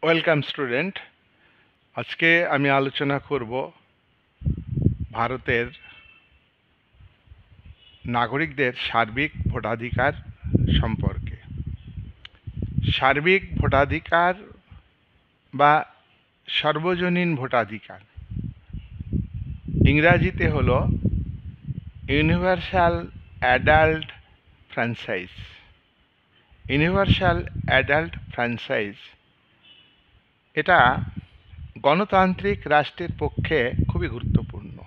Welcome student. আজকে আমি আলোচনা করব ভারতের নাগরিকদের সার্বিক ভোটাধিকার সম্পর্কে। সার্বিক ভোটাধিকার বা সর্বজনীন ভোটাধিকার ইংরাজিতে হলো universal adult franchise. Universal adult franchise এটা গণতান্ত্রিক রাষ্ট্রের পক্ষে খুবই গুরুত্বপূর্ণ।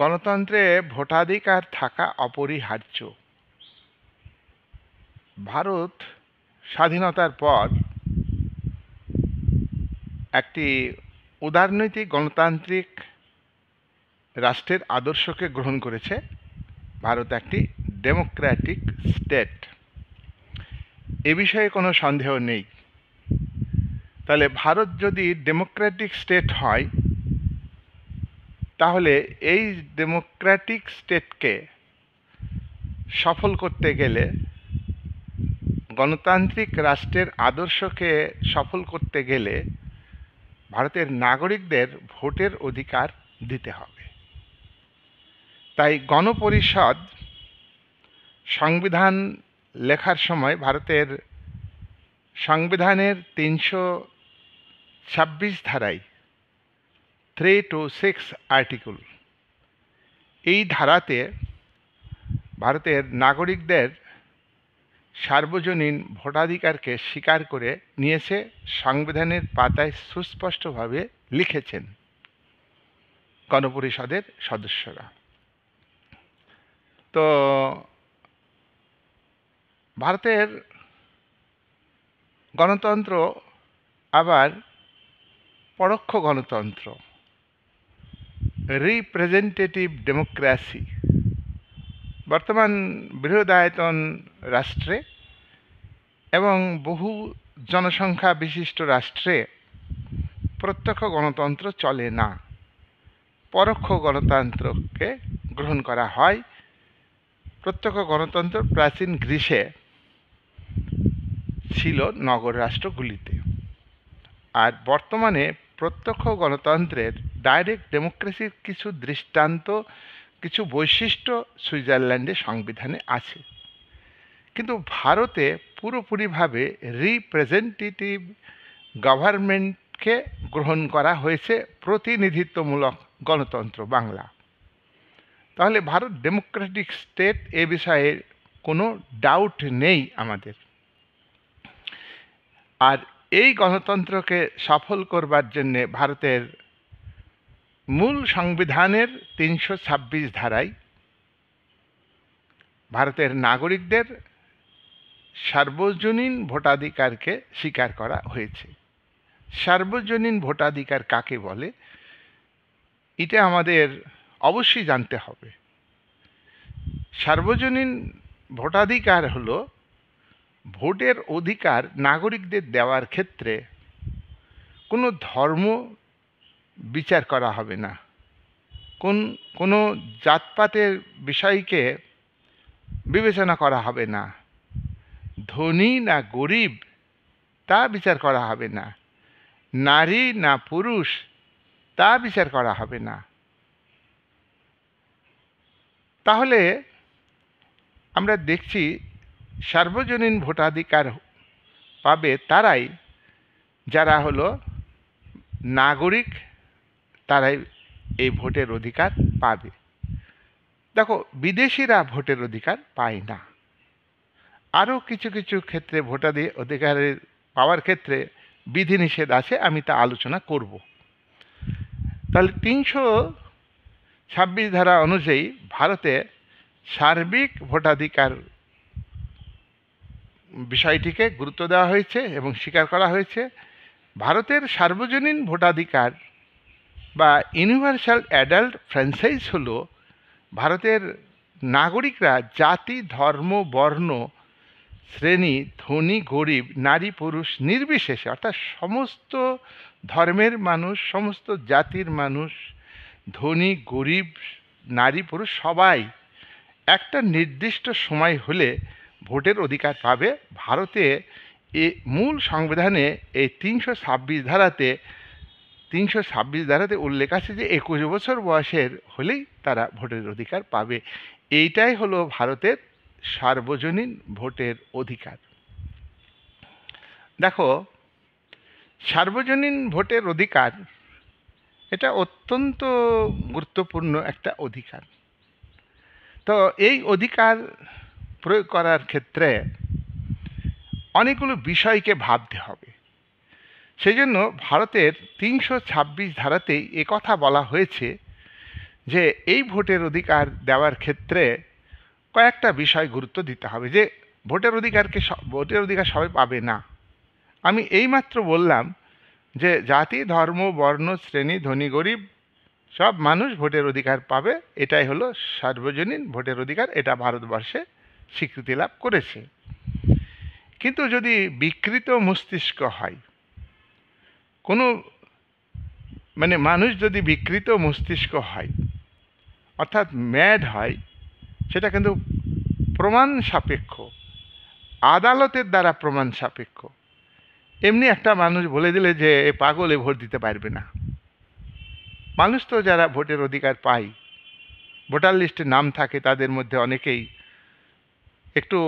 গণতন্ত্রে ভোটাধিকার থাকা অপরিহার্য। ভারত স্বাধীনতার পর একটি উদারনৈতিক গণতান্ত্রিক রাষ্ট্রের আদর্শকে গ্রহণ করেছে। ভারত একটি ডেমোক্রেটিক স্টেট, এ বিষয়ে কোনো সন্দেহ নেই। তাহলে ভারত যদি ডেমোক্রেটিক স্টেট হয়, তাহলে এই ডেমোক্রেটিক স্টেটকে সফল করতে গেলে, গণতান্ত্রিক রাষ্ট্রের আদর্শকে সফল করতে গেলে ভারতের নাগরিকদের ভোটের অধিকার দিতে হবে। তাই গণপরিষদ সংবিধান লেখার সময় ভারতের সংবিধানের 326 ধারায় 3 to 6 আর্টিকেল, এই ধারাতে ভারতের নাগরিকদের সার্বজনীন ভোটাধিকারকে স্বীকার করে নিয়েছে। সংবিধানের পাতায় সুস্পষ্টভাবে লিখেছেন গণপরিষদের সদস্যরা। তো ভারতের গণতন্ত্র আবার পরোক্ষ গণতন্ত্র, রিপ্রেজেন্টেটিভ ডেমোক্রেসি। বর্তমান বৃহদায়তন রাষ্ট্রে এবং বহু জনসংখ্যা বিশিষ্ট রাষ্ট্রে প্রত্যক্ষ গণতন্ত্র চলে না, পরোক্ষ গণতন্ত্রকে গ্রহণ করা হয়। প্রত্যক্ষ গণতন্ত্র প্রাচীন গ্রীসে ছিল নগর রাষ্ট্রগুলিতে, আর বর্তমানে প্রত্যক্ষ গণতন্ত্রের ডাইরেক্ট ডেমোক্রেসির কিছু দৃষ্টান্ত, কিছু বৈশিষ্ট্য সুইজারল্যান্ডে সংবিধানে আছে। কিন্তু ভারতে পুরোপুরিভাবে রিপ্রেজেন্টেটিভ গভর্নমেন্টকে গ্রহণ করা হয়েছে, প্রতিনিধিত্বমূলক গণতন্ত্র বাংলা। তাহলে ভারত ডেমোক্রেটিক স্টেট, এ বিষয়ে কোনো ডাউট নেই আমাদের। আর এই গণতন্ত্রকে সফল করবার জন্যে ভারতের মূল সংবিধানের 326 ধারায় ভারতের নাগরিকদের সার্বজনীন ভোটাধিকারকে স্বীকার করা হয়েছে। সার্বজনীন ভোটাধিকার কাকে বলে, এটা আমাদের অবশ্যই জানতে হবে। সার্বজনীন ভোটাধিকার হলো ভোটের অধিকার নাগরিকদের দেওয়ার ক্ষেত্রে কোনো ধর্ম বিচার করা হবে না, কোনো জাতপাতের বিষয়কে বিবেচনা করা হবে না, ধনী না গরিব তা বিচার করা হবে না, নারী না পুরুষ তা বিচার করা হবে না। তাহলে আমরা দেখছি সার্বজনীন ভোটাধিকার পাবে তারাই যারা হলো নাগরিক, তারাই এই ভোটের অধিকার পাবে। দেখো, বিদেশিরা ভোটের অধিকার পায় না। আরও কিছু কিছু ক্ষেত্রে ভোটাধিকারের পাওয়ার ক্ষেত্রে বিধিনিষেধ আছে, আমি তা আলোচনা করব। তাহলে 326 ধারা অনুযায়ী ভারতে সার্বিক ভোটাধিকার বিষয়টিকে গুরুত্ব দেওয়া হয়েছে এবং স্বীকার করা হয়েছে। ভারতের সার্বজনীন ভোটাধিকার বা ইউনিভার্সাল অ্যাডাল্ট ফ্র্যাঞ্চাইজ হল ভারতের নাগরিকরা জাতি, ধর্ম, বর্ণ, শ্রেণী, ধনী গরিব, নারী পুরুষ নির্বিশেষে, অর্থাৎ সমস্ত ধর্মের মানুষ, সমস্ত জাতির মানুষ, ধনী গরিব, নারী পুরুষ সবাই একটা নির্দিষ্ট সময় হলে ভোটের অধিকার পাবে। ভারতে মূল সংবিধানে এই 326 ধারাতে উল্লেখ আছে যে 21 বছর বয়সের হলেই তারা ভোটের অধিকার পাবে। এইটাই হলো ভারতের সার্বজনীন ভোটের অধিকার। দেখো, সার্বজনীন ভোটের অধিকার এটা অত্যন্ত গুরুত্বপূর্ণ একটা অধিকার। তো এই অধিকার প্রয়োগ করার ক্ষেত্রে অনেকগুলো বিষয়কে ভাবতে হবে। সেই জন্য ভারতের 326 ধারাতেই একথা বলা হয়েছে যে এই ভোটের অধিকার দেওয়ার ক্ষেত্রে কয়েকটা বিষয় গুরুত্ব দিতে হবে। যে ভোটের অধিকার সবাই পাবে না। আমি এইমাত্র বললাম যে জাতি, ধর্ম, বর্ণ, শ্রেণী, ধনী, গরিব সব মানুষ ভোটের অধিকার পাবে। এটাই হলো সার্বজনীন ভোটের অধিকার। এটা ভারতবর্ষে স্বীকৃতি লাভ করেছে। কিন্তু যদি বিকৃত মস্তিষ্ক হয়, কোনো মানুষ যদি বিকৃত মস্তিষ্ক হয়, অর্থাৎ ম্যাড হয়, সেটা কিন্তু প্রমাণ সাপেক্ষ, আদালতের দ্বারা প্রমাণ সাপেক্ষ। এমনি একটা মানুষ বলে দিলে যে এ পাগল, এ ভোট দিতে পারবে না। মানুষ তো যারা ভোটের অধিকার পায়, ভোটার লিস্টে নাম থাকে, তাদের মধ্যে অনেকেই একটু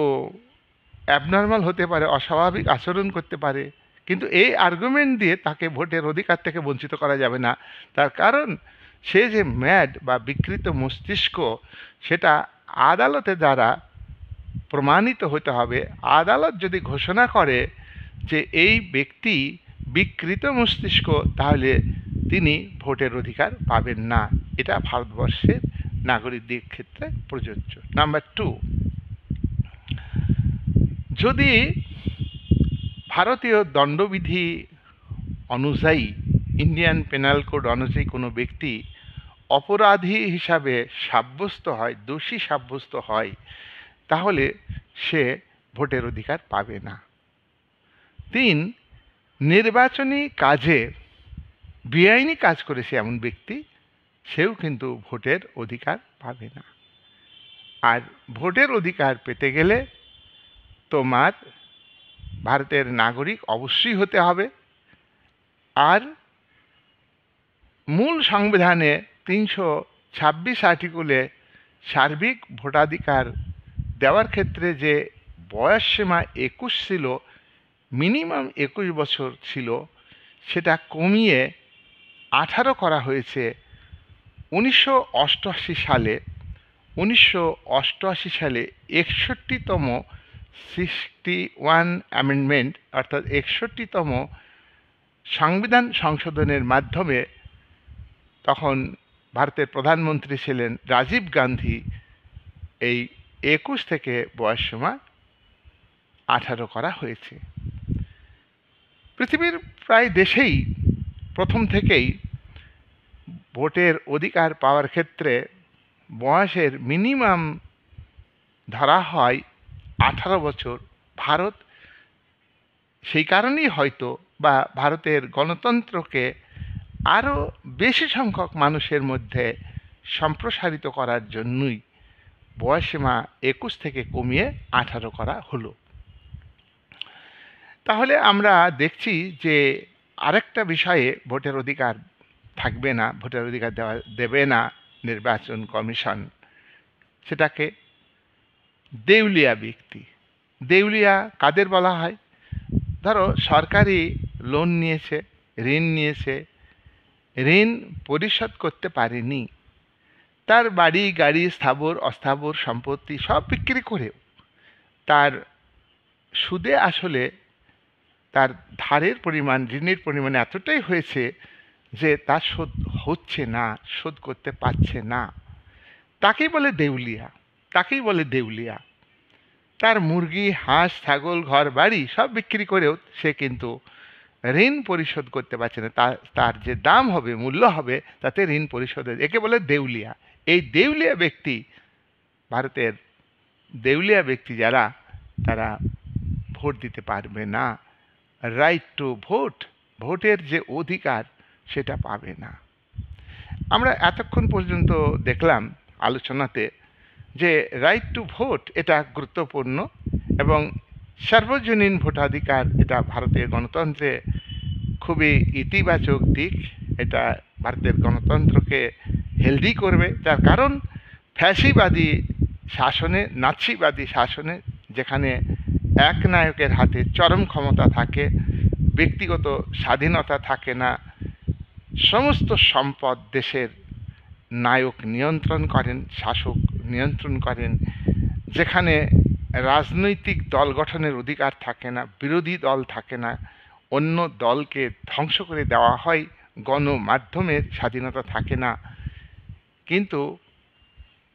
অ্যাবনর্মাল হতে পারে, অস্বাভাবিক আচরণ করতে পারে, কিন্তু এই আর্গুমেন্ট দিয়ে তাকে ভোটের অধিকার থেকে বঞ্চিত করা যাবে না। তার কারণ সে যে ম্যাড বা বিকৃত মস্তিষ্ক, সেটা আদালতের দ্বারা প্রমাণিত হতে হবে। আদালত যদি ঘোষণা করে যে এই ব্যক্তি বিকৃত মস্তিষ্ক, তাহলে তিনি ভোটের অধিকার পাবেন না। এটা ভারতবর্ষের নাগরিকদের ক্ষেত্রে প্রযোজ্য। নাম্বার 2, যদি ভারতীয় দণ্ডবিধি অনুযায়ী, ইন্ডিয়ান পেনাল কোড অনুযায়ী কোনো ব্যক্তি অপরাধী হিসাবে সাব্যস্ত হয়, দোষী সাব্যস্ত হয়, তাহলে সে ভোটের অধিকার পাবে না। 3, নির্বাচনী কাজে বেআইনি কাজ করেছে এমন ব্যক্তি, সেও কিন্তু ভোটের অধিকার পাবে না। আর ভোটের অধিকার পেতে গেলে তোমার ভারতের নাগরিক অবশ্যই হতে হবে। আর মূল সংবিধানে 326 আর্টিকেলে সার্বিক ভোটাধিকার দেওয়ার ক্ষেত্রে যে বয়স সীমা 21 ছিল, মিনিমাম 21 বছর ছিল, সেটা কমিয়ে 18 করা হয়েছে 1988 সালে। 1988 সালে 61তম 61 অ্যামেন্ডমেন্ট, অর্থাৎ 61তম সংবিধান সংশোধনের মাধ্যমে, তখন ভারতের প্রধানমন্ত্রী ছিলেন রাজীব গান্ধী, এই 21 থেকে বয়সসীমা 18 করা হয়েছে। পৃথিবীর প্রায় দেশেই প্রথম থেকেই ভোটের অধিকার পাওয়ার ক্ষেত্রে বয়সের মিনিমাম ধরা হয় 18 বছর। ভারত সেই কারণেই হয়তো, বা ভারতের গণতন্ত্রকে আরও বেশি সংখ্যক মানুষের মধ্যে সম্প্রসারিত করার জন্যই বয়সসীমা 21 থেকে কমিয়ে 18 করা হলো। তাহলে আমরা দেখছি যে আরেকটা বিষয়ে ভোটের অধিকার থাকবে না, ভোটের অধিকার দেবে না নির্বাচন কমিশন, সেটাকে দেউলিয়া ব্যক্তি। দেউলিয়া কাদের বলা হয়? ধরো সরকারি লোন নিয়েছে, ঋণ নিয়েছে, ঋণ পরিশোধ করতে পারেনি, তার বাড়ি, গাড়ি, স্থাবর অস্থাবর সম্পত্তি সব বিক্রি করেও তার সুদে আসলে তার ধারের পরিমাণ, ঋণের পরিমাণ এতটাই হয়েছে যে তার শোধ হচ্ছে না, শোধ করতে পারছে না, তাকেই বলে দেউলিয়া। তাকেই বলে দেউলিয়া। তার মুরগি, হাঁস, ছাগল, ঘর বাড়ি সব বিক্রি করেও সে কিন্তু ঋণ পরিশোধ করতে পারছে না। তার যে দাম হবে, মূল্য হবে, তাতে ঋণ পরিশোধের, একে বলে দেউলিয়া। এই দেউলিয়া ব্যক্তি, ভারতের দেউলিয়া ব্যক্তি যারা, তারা ভোট দিতে পারবে না। রাইট টু ভোট, ভোটের যে অধিকার, সেটা পাবে না। আমরা এতক্ষণ পর্যন্ত দেখলাম আলোচনাতে যে রাইট টু ভোট এটা গুরুত্বপূর্ণ, এবং সার্বজনীন ভোটাধিকার এটা ভারতের গণতন্ত্রে খুবই ইতিবাচক দিক। এটা ভারতের গণতন্ত্রকে হেলদি করবে, যার কারণ ফ্যাসিবাদী শাসনে, নাৎসিবাদী শাসনে, যেখানে এক নায়কের হাতে চরম ক্ষমতা থাকে, ব্যক্তিগত স্বাধীনতা থাকে না, সমস্ত সম্পদ দেশের নায়ক নিয়ন্ত্রণ করেন, শাসক নিয়ন্ত্রণ করেন, যেখানে রাজনৈতিক দল গঠনের অধিকার থাকে না, বিরোধী দল থাকে না, অন্য দলকে ধ্বংস করে দেওয়া হয়, গণমাধ্যমের স্বাধীনতা থাকে না। কিন্তু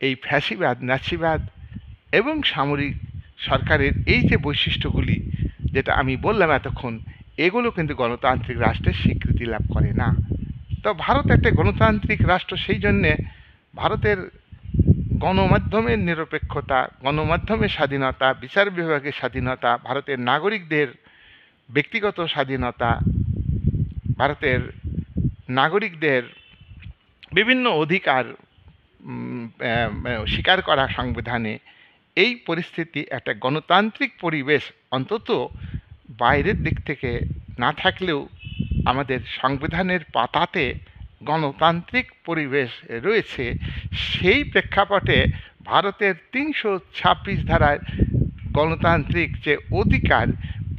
এই ফ্যাসিবাদ, নাৎসিবাদ এবং সামরিক সরকারের এই যে বৈশিষ্ট্যগুলি যেটা আমি বললাম এতক্ষণ, এগুলো কিন্তু গণতান্ত্রিক রাষ্ট্রের স্বীকৃতি লাভ করে না। তো ভারত একটা গণতান্ত্রিক রাষ্ট্র, সেই জন্যে ভারতের গণমাধ্যমের নিরপেক্ষতা, গণমাধ্যমের স্বাধীনতা, বিচার বিভাগের স্বাধীনতা, ভারতের নাগরিকদের ব্যক্তিগত স্বাধীনতা, ভারতের নাগরিকদের বিভিন্ন অধিকার স্বীকার করা সংবিধানে, এই পরিস্থিতি একটা গণতান্ত্রিক পরিবেশ অন্তত বাইরের দিক থেকে না থাকলেও আমাদের সংবিধানের পাতাতে গণতান্ত্রিক পরিবেশ রয়েছে। সেই প্রেক্ষাপটে ভারতের ৩২৬ ধারায় গণতান্ত্রিক যে অধিকার,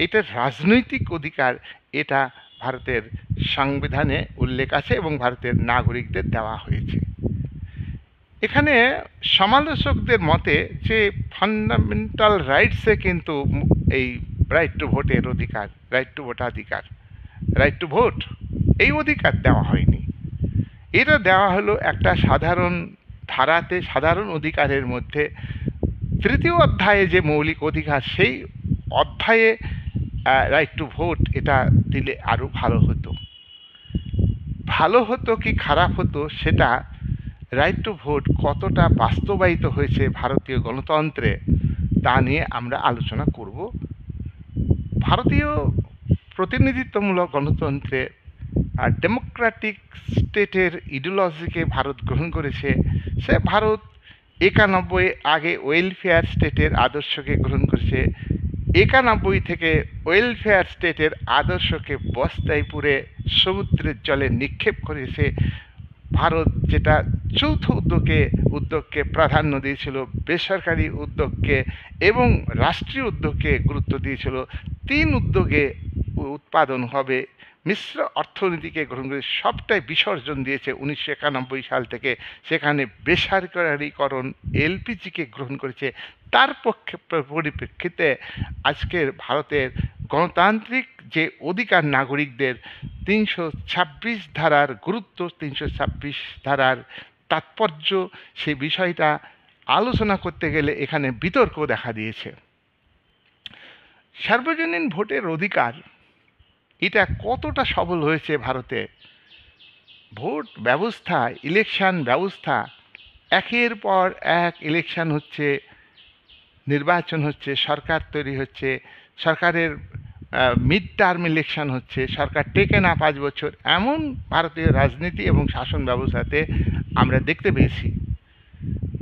এটা রাজনৈতিক অধিকার, এটা ভারতের সংবিধানে উল্লেখ আছে এবং ভারতের নাগরিকদের দেওয়া হয়েছে। এখানে সমালোচকদের মতে যে ফান্ডামেন্টাল রাইটসে কিন্তু এই রাইট টু ভোটের অধিকার, রাইট টু ভোটাধিকার, রাইট টু ভোট, এই অধিকার দেওয়া হয়নি। এটা দেওয়া হলো একটা সাধারণ ধারাতে, সাধারণ অধিকারের মধ্যে তৃতীয় অধ্যায়ে যে মৌলিক অধিকার, সেই অধ্যায়ে রাইট টু ভোট এটা দিলে আরও ভালো হতো। ভালো হতো কি খারাপ হতো, সেটা রাইট টু ভোট কতটা বাস্তবায়িত হয়েছে ভারতীয় গণতন্ত্রে, তা নিয়ে আমরা আলোচনা করব। ভারতীয় প্রতিনিধিত্বমূলক গণতন্ত্রে ডেমোক্রেটিক স্টেটের ইডিওলজিকে ভারত গ্রহণ করেছে। সে ভারত 91 আগে ওয়েলফেয়ার স্টেটের আদর্শকে গ্রহণ করেছে। 91 থেকে ওয়েলফেয়ার স্টেটের আদর্শকে বস্তায় পুরে সমুদ্রের জলে নিক্ষেপ করেছে। ভারত যেটা যৌথ উদ্যোগকে প্রাধান্য দিয়েছিল, বেসরকারি উদ্যোগকে এবং রাষ্ট্রীয় উদ্যোগকে গুরুত্ব দিয়েছিল। 3 উদ্যোগে উৎপাদন হবে, মিশ্র অর্থনীতিকে গ্রহণ করে সবটাই বিসর্জন দিয়েছে 1991 সাল থেকে। সেখানে বেসরকারীকরণ, এলপিজিকে গ্রহণ করেছে। তার পরিপ্রেক্ষিতে আজকের ভারতের গণতান্ত্রিক যে অধিকার নাগরিকদের, 326 ধারার গুরুত্ব, 326 ধারার তাৎপর্য, সেই বিষয়টা আলোচনা করতে গেলে এখানে বিতর্ক দেখা দিয়েছে। সার্বজনীন ভোটের অধিকার এটা কতটা সফল হয়েছে ভারতে? ভোট ব্যবস্থা, ইলেকশন ব্যবস্থা, একের পর এক ইলেকশন হচ্ছে, নির্বাচন হচ্ছে, সরকার তৈরি হচ্ছে, সরকারের মিড টার্ম ইলেকশন হচ্ছে, সরকার টেকে না 5 বছর, এমন ভারতীয় রাজনীতি এবং শাসন ব্যবস্থাতে আমরা দেখতে পেয়েছি।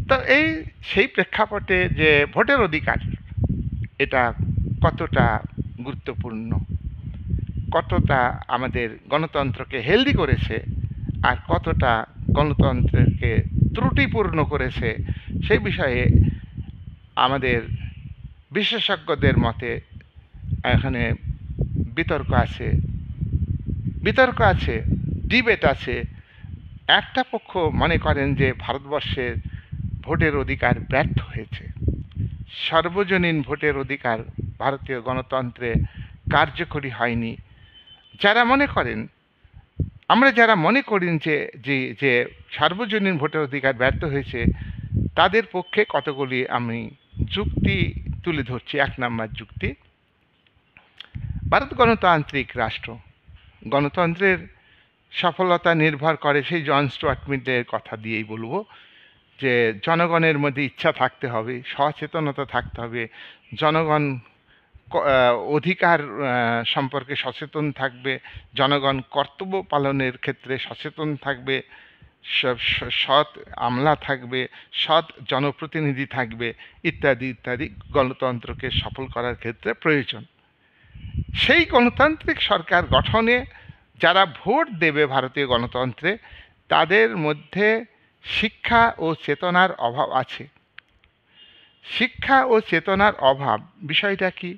তো সেই প্রেক্ষাপটে যে ভোটের অধিকার, এটা কতটা গুরুত্বপূর্ণ, কতটা আমাদের গণতন্ত্রকে হেলদি করেছে, আর কতটা গণতন্ত্রকে ত্রুটিপূর্ণ করেছে, সেই বিষয়ে আমাদের বিশেষজ্ঞদের মতে এখানে বিতর্ক আছে, ডিবেট আছে। একটা পক্ষ মনে করেন যে ভারতবর্ষের ভোটের অধিকার ব্যর্থ হয়েছে, সার্বজনীন ভোটের অধিকার ভারতীয় গণতন্ত্রে কার্যকরী হয়নি। যারা মনে করেন যে সার্বজনীন ভোটের অধিকার ব্যর্থ হয়েছে, তাদের পক্ষে কতগুলি আমি যুক্তি তুলে ধরছি। 1 নম্বর যুক্তি, ভারত গণতান্ত্রিক রাষ্ট্র, গণতন্ত্রের সফলতা নির্ভর করে, সেই জন স্টুয়ার্ট মিলের কথা দিয়েই বলবো, যে জনগণের মধ্যে ইচ্ছা থাকতে হবে, সচেতনতা থাকতে হবে, জনগণ অধিকার সম্পর্কে সচেতন থাকবে, জনগণ কর্তব্য পালনের ক্ষেত্রে সচেতন থাকবে, সৎ আমলা থাকবে, সৎ জনপ্রতিনিধি থাকবে, ইত্যাদি ইত্যাদি গণতন্ত্রকে সফল করার ক্ষেত্রে প্রয়োজন। সেই গণতান্ত্রিক সরকার গঠনে যারা ভোট দেবে ভারতীয় গণতন্ত্রে, তাদের মধ্যে শিক্ষা ও চেতনার অভাব আছে। শিক্ষা ও চেতনার অভাব বিষয়টা কি?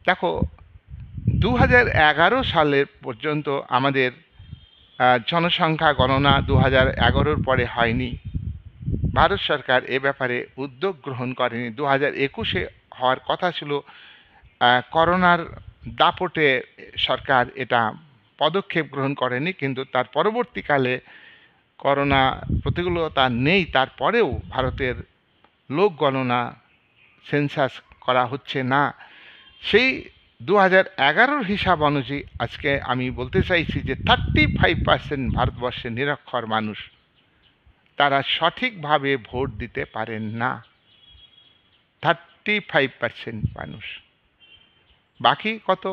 দেখো, 2011 সালের পর্যন্ত আমাদের জনসংখ্যা গণনা 2011-র পরে হয়নি। ভারত সরকার এ ব্যাপারে উদ্যোগ গ্রহণ করেনি। 2021-এ হওয়ার কথা ছিল। করোনার দাপটে সরকার এটা পদক্ষেপ গ্রহণ করেনি, কিন্তু তার পরবর্তীকালে করোনা প্রতিকূলতা নেই, তারপরেও ভারতের লোক গণনা সেন্সাস করা হচ্ছে না। সেই 2011-র হিসাব অনুযায়ী আজকে আমি বলতে চাইছি যে 35% ভারতবর্ষের নিরক্ষর মানুষ, তারা সঠিকভাবে ভোট দিতে পারেন না। 35% মানুষ, বাকি কত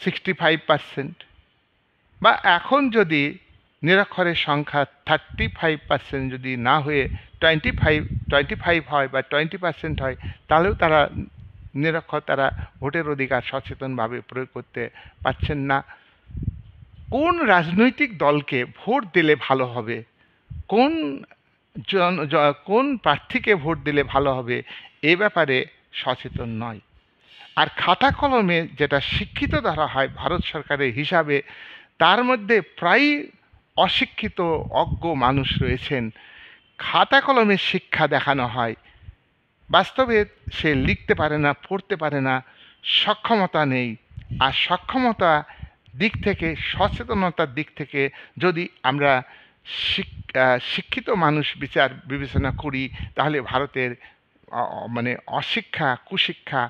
65%। বা এখন যদি নিরক্ষরের সংখ্যা 35% যদি না হয়ে 25 হয় বা 20% হয়, তাহলেও তারা নিরক্ষর, তারা ভোটের অধিকার সচেতনভাবে প্রয়োগ করতে পারছেন না। কোন রাজনৈতিক দলকে ভোট দিলে ভালো হবে, কোন প্রার্থীকে ভোট দিলে ভালো হবে, এ ব্যাপারে সচেতন নয়। আর খাতা কলমে যেটা শিক্ষিত ধরা হয় ভারত সরকারের হিসাবে, তার মধ্যে প্রায় অশিক্ষিত অজ্ঞ মানুষ রয়েছেন। খাতা কলমে শিক্ষা দেখানো হয়, বাস্তবে সে লিখতে পারে না, পড়তে পারে না, সক্ষমতা নেই। আর সক্ষমতা দিক থেকে, সচেতনতার দিক থেকে যদি আমরা শিক্ষিত মানুষ বিবেচনা করি, তাহলে ভারতের মানে অশিক্ষা, কুশিক্ষা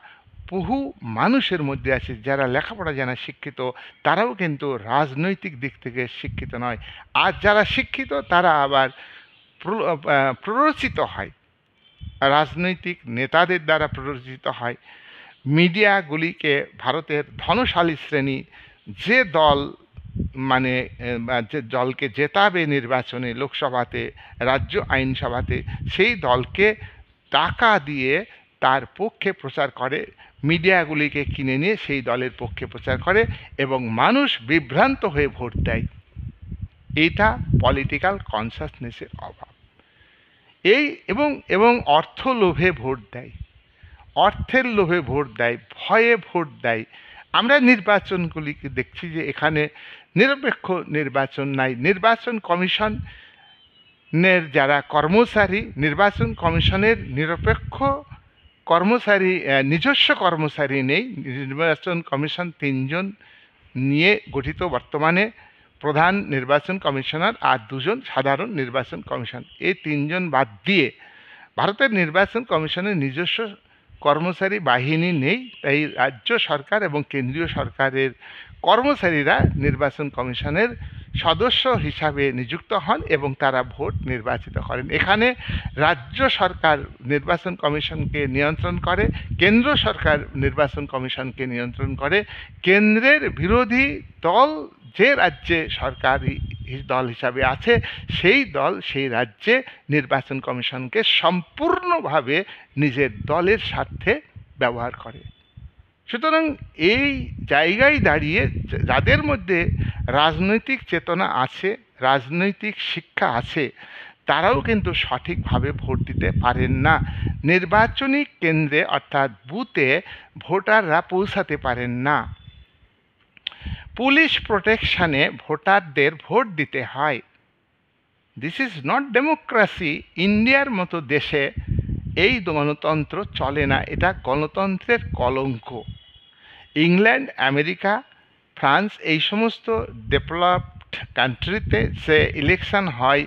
বহু মানুষের মধ্যে আছে। যারা লেখাপড়া জানা শিক্ষিত, তারাও কিন্তু রাজনৈতিক দিক থেকে শিক্ষিত নয়। আর যারা শিক্ষিত, তারা আবার প্ররোচিত হয়, রাজনৈতিক নেতাদের দ্বারা প্ররোচিত হয়। মিডিয়াগুলিকে ভারতের ধনশালী শ্রেণী যে দল মানে যে দলকে জেতাবে নির্বাচনে, লোকসভাতে, রাজ্য আইনসভাতে, সেই দলকে টাকা দিয়ে তার পক্ষে প্রচার করে, মিডিয়াগুলিকে কিনে নিয়ে সেই দলের পক্ষে প্রচার করে এবং মানুষ বিভ্রান্ত হয়ে ভোট দেয়। এটা পলিটিক্যাল কনসাসনেসের অভাব। এই এবং অর্থ লোভে ভোট দেয়, অর্থের লোভে ভোট দেয়, ভয়ে ভোট দেয়। আমরা নির্বাচনগুলিকে দেখছি যে এখানে নিরপেক্ষ নির্বাচন নাই। নির্বাচন কমিশনের যারা কর্মচারী, নির্বাচন কমিশনের নিরপেক্ষ কর্মচারী, নিজস্ব কর্মচারী নেই। নির্বাচন কমিশন 3 জন নিয়ে গঠিত বর্তমানে, প্রধান নির্বাচন কমিশনার আর 2 জন সাধারণ নির্বাচন কমিশন। এই 3 জন বাদ দিয়ে ভারতের নির্বাচন কমিশনের নিজস্ব কর্মচারী বাহিনী নেই। তাই রাজ্য সরকার এবং কেন্দ্রীয় সরকারের কর্মচারীরা নির্বাচন কমিশনের সদস্য হিসাবে নিযুক্ত হন এবং তারা ভোট নির্বাচিত করেন। এখানে রাজ্য সরকার নির্বাচন কমিশনকে নিয়ন্ত্রণ করে, কেন্দ্র সরকার নির্বাচন কমিশনকে নিয়ন্ত্রণ করে। কেন্দ্রের বিরোধী দল যে রাজ্যে সরকারি দল হিসাবে আছে, সেই দল সেই রাজ্যে নির্বাচন কমিশনকে সম্পূর্ণভাবে নিজের দলের স্বার্থে ব্যবহার করে। সুতরাং এই জায়গায় দাঁড়িয়ে যাদের মধ্যে রাজনৈতিক চেতনা আছে, রাজনৈতিক শিক্ষা আছে, তারাও কিন্তু সঠিকভাবে ভোট দিতে পারেন না। নির্বাচনী কেন্দ্রে অর্থাৎ বুথে ভোটাররা পৌঁছাতে পারেন না। পুলিশ প্রোটেকশনে ভোটারদের ভোট দিতে হয়। This is not democracy. ইন্ডিয়ার মতো দেশে এই গণতন্ত্র চলে না, এটা গণতন্ত্রের কলঙ্ক। ইংল্যান্ড, আমেরিকা, ফ্রান্স, এই সমস্ত ডেভেলপড কান্ট্রিতে যে ইলেকশন হয়,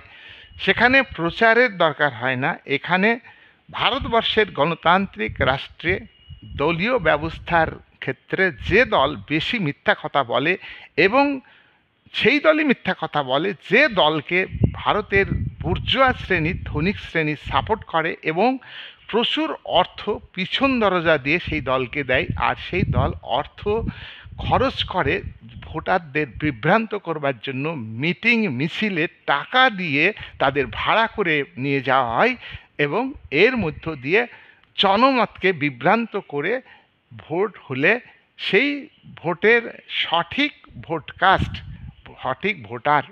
সেখানে প্রচারের দরকার হয় না। এখানে ভারতবর্ষের গণতান্ত্রিক রাষ্ট্রে দলীয় ব্যবস্থার ক্ষেত্রে যে দল বেশি মিথ্যা কথা বলে, এবং সেই দলই মিথ্যা কথা বলে যে দলকে ভারতের বুর্জোয়া শ্রেণী, ধনিক শ্রেণী সাপোর্ট করে এবং প্রচুর অর্থ পিছন দরজা দিয়ে সেই দলকে দেয়, আর সেই দল অর্থ খরচ করে ভোটারদের বিভ্রান্ত করবার জন্য মিটিং মিছিলে টাকা দিয়ে তাদের ভাড়া করে নিয়ে যাওয়া হয় এবং এর মধ্য দিয়ে জনমতকে বিভ্রান্ত করে ভোট হলে সেই ভোটের সঠিক ভোটকাস্ট, সঠিক ভোটার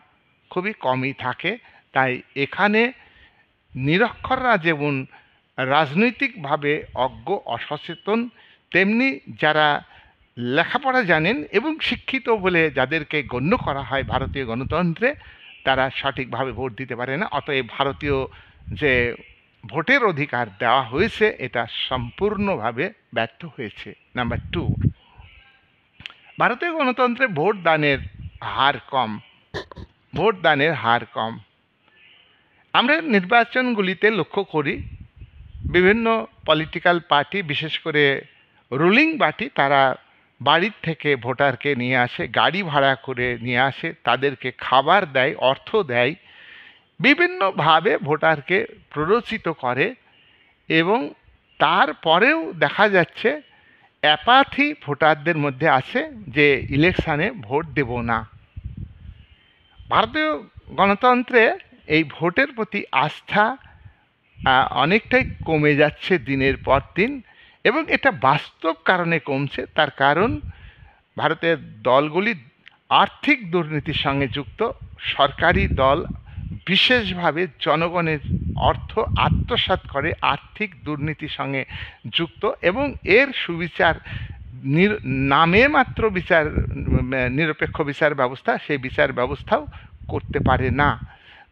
খুবই কমই থাকে। তাই এখানে নিরক্ষররা যেমন রাজনৈতিকভাবে অজ্ঞ অসচেতন, তেমনি যারা লেখাপড়া জানেন এবং শিক্ষিত বলে যাদেরকে গণ্য করা হয় ভারতীয় গণতন্ত্রে, তারা সঠিকভাবে ভোট দিতে পারে না। অতএব ভারতীয় যে ভোটের অধিকার দেওয়া হয়েছে এটা সম্পূর্ণভাবে ব্যর্থ হয়েছে। নাম্বার 2, ভারতীয় গণতন্ত্রে ভোট দানের হার কম। ভোট দানের হার কম। আমরা নির্বাচনগুলিতে লক্ষ্য করি বিভিন্ন পলিটিক্যাল পার্টি, বিশেষ করে রুলিং পার্টি, তারা বাড়ির থেকে ভোটারকে নিয়ে আসে, গাড়ি ভাড়া করে নিয়ে আসে, তাদেরকে খাবার দেয়, অর্থ দেয়, বিভিন্নভাবে ভোটারকে প্ররোচিত করে এবং তারপরেও দেখা যাচ্ছে অ্যাপাথি ভোটারদের মধ্যে আছে যে ইলেকশানে ভোট দেব না। ভারতীয় গণতন্ত্রে এই ভোটের প্রতি আস্থা অনেকটাই কমে যাচ্ছে দিনের পর দিন এবং এটা বাস্তব কারণে কমছে। তার কারণ ভারতের দলগুলি আর্থিক দুর্নীতির সঙ্গে যুক্ত। সরকারি দল বিশেষভাবে জনগণের অর্থ আত্মসাৎ করে আর্থিক দুর্নীতির সঙ্গে যুক্ত এবং এর সুবিচার নামে মাত্র বিচার, নিরপেক্ষ বিচার ব্যবস্থা, সেই বিচার ব্যবস্থাও করতে পারে না।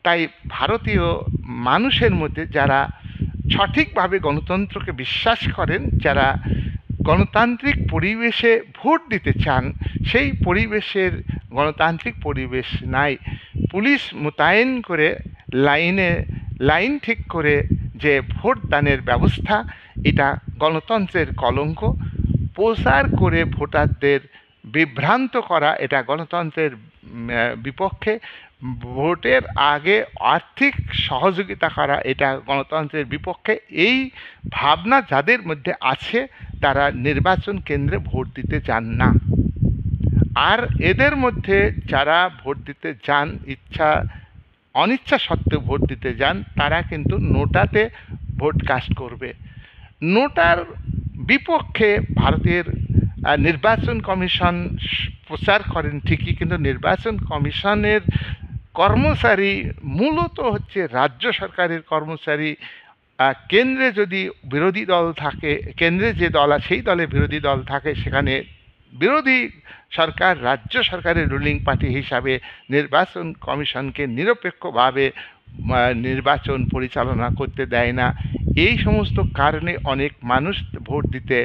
তাই ভারতীয় মানুষের মধ্যে যারা সঠিকভাবে গণতন্ত্রকে বিশ্বাস করেন, যারা গণতান্ত্রিক পরিবেশে ভোট দিতে চান, সেই পরিবেশের গণতান্ত্রিক পরিবেশ নাই। পুলিশ মোতায়েন করে লাইন ঠিক করে যে ভোট দানের ব্যবস্থা, এটা গণতন্ত্রের কলঙ্ক। প্রচার করে ভোটারদের বিভ্রান্ত করা, এটা গণতন্ত্রের বিপক্ষে। ভোটের আগে আর্থিক সহযোগিতা করা, এটা গণতন্ত্রের বিপক্ষে। এই ভাবনা যাদের মধ্যে আছে তারা নির্বাচন কেন্দ্রে ভোট দিতে যান না। আর এদের মধ্যে যারা ভোট দিতে যান, অনিচ্ছা সত্ত্বেও ভোট দিতে যান, তারা কিন্তু নোটাতে ভোট কাস্ট করবে। নোটার বিপক্ষে ভারতের নির্বাচন কমিশন প্রচার করেন ঠিকই, কিন্তু নির্বাচন কমিশনের কর্মচারী মূলত হচ্ছে রাজ্য সরকারের কর্মচারী। কেন্দ্রে যদি বিরোধী দল থাকে, কেন্দ্রে যে দল আছে সেই দলে বিরোধী দল থাকে, সেখানে বিরোধী সরকার রাজ্য সরকারের রুলিং পার্টি হিসাবে নির্বাচন কমিশনকে নিরপেক্ষভাবে নির্বাচন পরিচালনা করতে দেয় না। এই সমস্ত কারণে অনেক মানুষ ভোট দিতে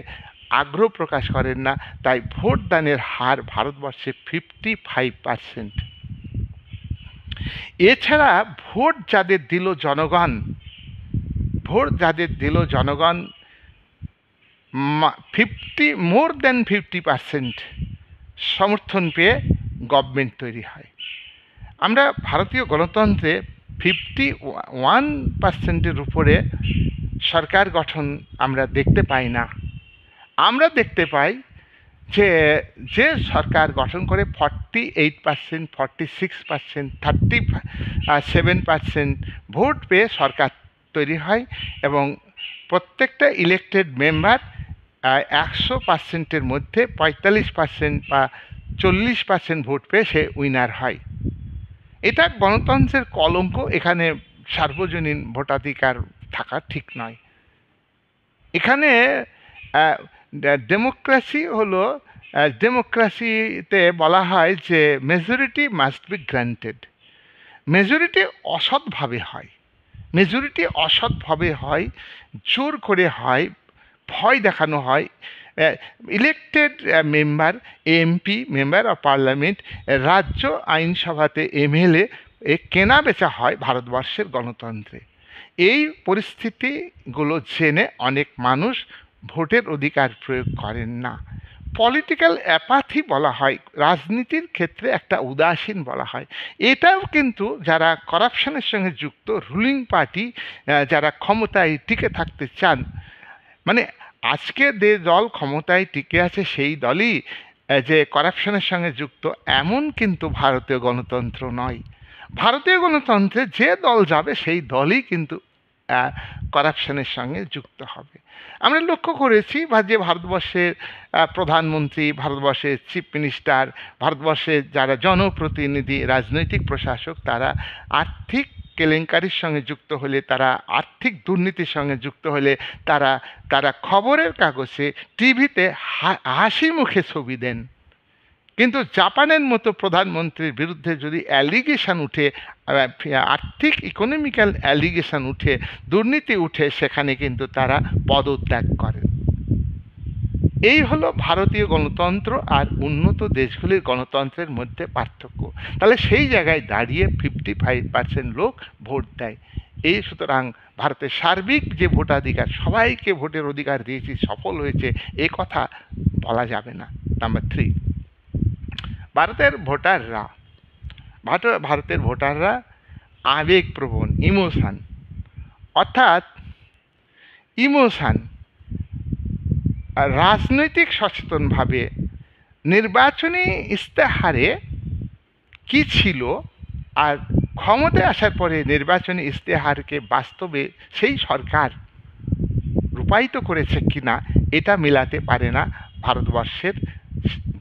আগ্রহ প্রকাশ করেন না। তাই ভোট দানের হার ভারতবর্ষে 55%। এছাড়া ভোট যাদের দিল জনগণ, ভোট যাদের দিল জনগণ, মোর দেন 50% সমর্থন পেয়ে গভর্নমেন্ট তৈরি হয়। আমরা ভারতীয় গণতন্ত্রে 51%-এর উপরে সরকার গঠন আমরা দেখতে পাই না। আমরা দেখতে পাই যে যে সরকার গঠন করে 48%, 46%, 37% ভোট পেয়ে সরকার তৈরি হয় এবং প্রত্যেকটা ইলেক্টেড মেম্বার 100%-এর মধ্যে 45% বা 40% ভোট পেয়ে সে উইনার হয়। এটা গণতন্ত্রের কলঙ্ক। এখানে সার্বজনীন ভোটাধিকার থাকা ঠিক নয়। এখানে ডেমোক্রেসি হলো, ডেমোক্রেসিতে বলা হয় যে majority must be granted. Majority অসৎভাবে হয়, মেজরিটি অসৎভাবে হয়, জোর করে হয়, ভয় দেখানো হয়। Elected member, MP, member of parliament, রাজ্য আইনসভাতে এমএলএ কেনা বেচা হয় ভারতবর্ষের গণতন্ত্রে। এই পরিস্থিতিগুলো জেনে অনেক মানুষ ভোটের অধিকার প্রয়োগ করেন না। পলিটিক্যাল অ্যাপাথি বলা হয়, রাজনীতির ক্ষেত্রে একটা উদাসীন বলা হয়। এটাও কিন্তু যারা করাপশনের সঙ্গে যুক্ত, রুলিং পার্টি, যারা ক্ষমতায় টিকে থাকতে চান, মানে আজকে যে দল ক্ষমতায় টিকে আছে সেই দলই যে করাপশনের সঙ্গে যুক্ত, এমন কিন্তু ভারতীয় গণতন্ত্র নয়। ভারতীয় গণতন্ত্রে যে দল যাবে সেই দলই কিন্তু করাপশনের সঙ্গে যুক্ত হবে। আমরা লক্ষ্য করেছি যে ভারতবর্ষের প্রধানমন্ত্রী, ভারতবর্ষের চিফ মিনিস্টার, ভারতবর্ষের যারা জনপ্রতিনিধি, রাজনৈতিক প্রশাসক, তারা আর্থিক কেলেঙ্কারির সঙ্গে যুক্ত হলে, তারা আর্থিক দুর্নীতির সঙ্গে যুক্ত হলে তারা তারা খবরের কাগজে, টিভিতে হাসি মুখে ছবি দেন। কিন্তু জাপানের মতো প্রধানমন্ত্রীর বিরুদ্ধে যদি অ্যালিগেশন উঠে, আর্থিক ইকোনমিক্যাল অ্যালিগেশন উঠে, দুর্নীতি উঠে, সেখানে কিন্তু তারা পদত্যাগ করেন। এই হলো ভারতীয় গণতন্ত্র আর উন্নত দেশগুলির গণতন্ত্রের মধ্যে পার্থক্য। তাহলে সেই জায়গায় দাঁড়িয়ে 55% লোক ভোট দেয়। এই সুতরাং ভারতের সার্বিক যে ভোটাধিকার, সবাইকে ভোটের অধিকার দিয়েছি, সফল হয়েছে, এ কথা বলা যাবে না। নাম্বার 3, ভারতের ভোটাররা আবেগপ্রবণ, ইমোশান, অর্থাৎ ইমোশান, রাজনৈতিক সচেতনভাবে নির্বাচনী ইস্তেহারে কি ছিল আর ক্ষমতায় আসার পরে নির্বাচনী ইস্তেহারকে বাস্তবে সেই সরকার রূপায়িত করেছে কিনা, এটা মেলাতে পারে না ভারতবর্ষের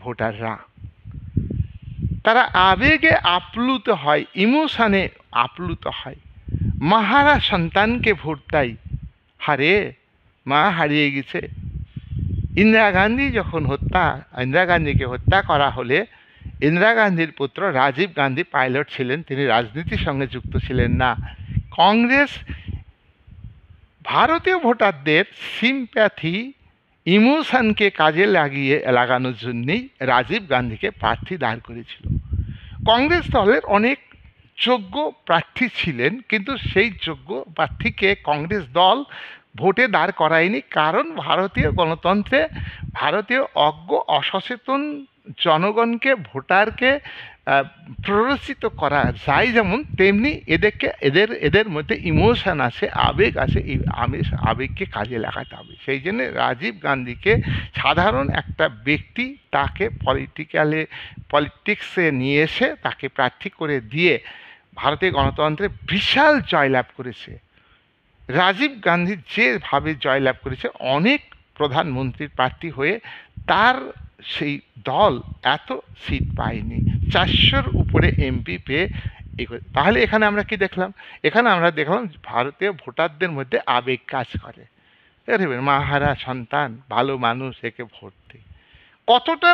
ভোটাররা। তারা আবেগে আপ্লুত হয়, ইমোশনে আপ্লুত হয়। মাহারা সন্তানকে ভোট দেয়, হারে মা হারিয়ে গেছে। ইন্দিরা গান্ধীকে হত্যা করা হলে ইন্দিরা গান্ধীর পুত্র রাজীব গান্ধী পাইলট ছিলেন, তিনি রাজনীতির সঙ্গে যুক্ত ছিলেন না। কংগ্রেস ভারতীয় ভোটারদের সিম্প্যাথি, ইমোশনকে কাজে লাগানোর জন্যেই রাজীব গান্ধীকে প্রার্থী দাঁড় করেছিল। কংগ্রেস দলের অনেক যোগ্য প্রার্থী ছিলেন, কিন্তু সেই যোগ্য প্রার্থীকে কংগ্রেস দল ভোটে দাঁড় করায়নি, কারণ ভারতীয় গণতন্ত্রে ভারতীয় অজ্ঞ অসচেতন জনগণকে, ভোটারকে প্ররোচিত করা যায় যেমন, তেমনি এদের মধ্যে ইমোশন আছে, আবেগ আছে, এই আবেগকে কাজে লাগাতে হবে। সেই জন্য রাজীব গান্ধীকে সাধারণ একটা ব্যক্তি তাকে পলিটিক্সে নিয়ে এসে তাকে প্রার্থী করে দিয়ে ভারতীয় গণতন্ত্রে বিশাল জয়লাভ করেছে। রাজীব গান্ধী যেভাবে জয়লাভ করেছে, অনেক প্রধানমন্ত্রীর প্রার্থী হয়ে তার সেই দল এত সিট পায়নি, 400-র উপরে এমপি পেয়ে। তাহলে এখানে আমরা কি দেখলাম? এখানে আমরা দেখলাম ভারতীয় ভোটারদের মধ্যে আবেগ কাজ করে। মাহারা সন্তান, ভালো মানুষ, একে ভোট দিই। কতটা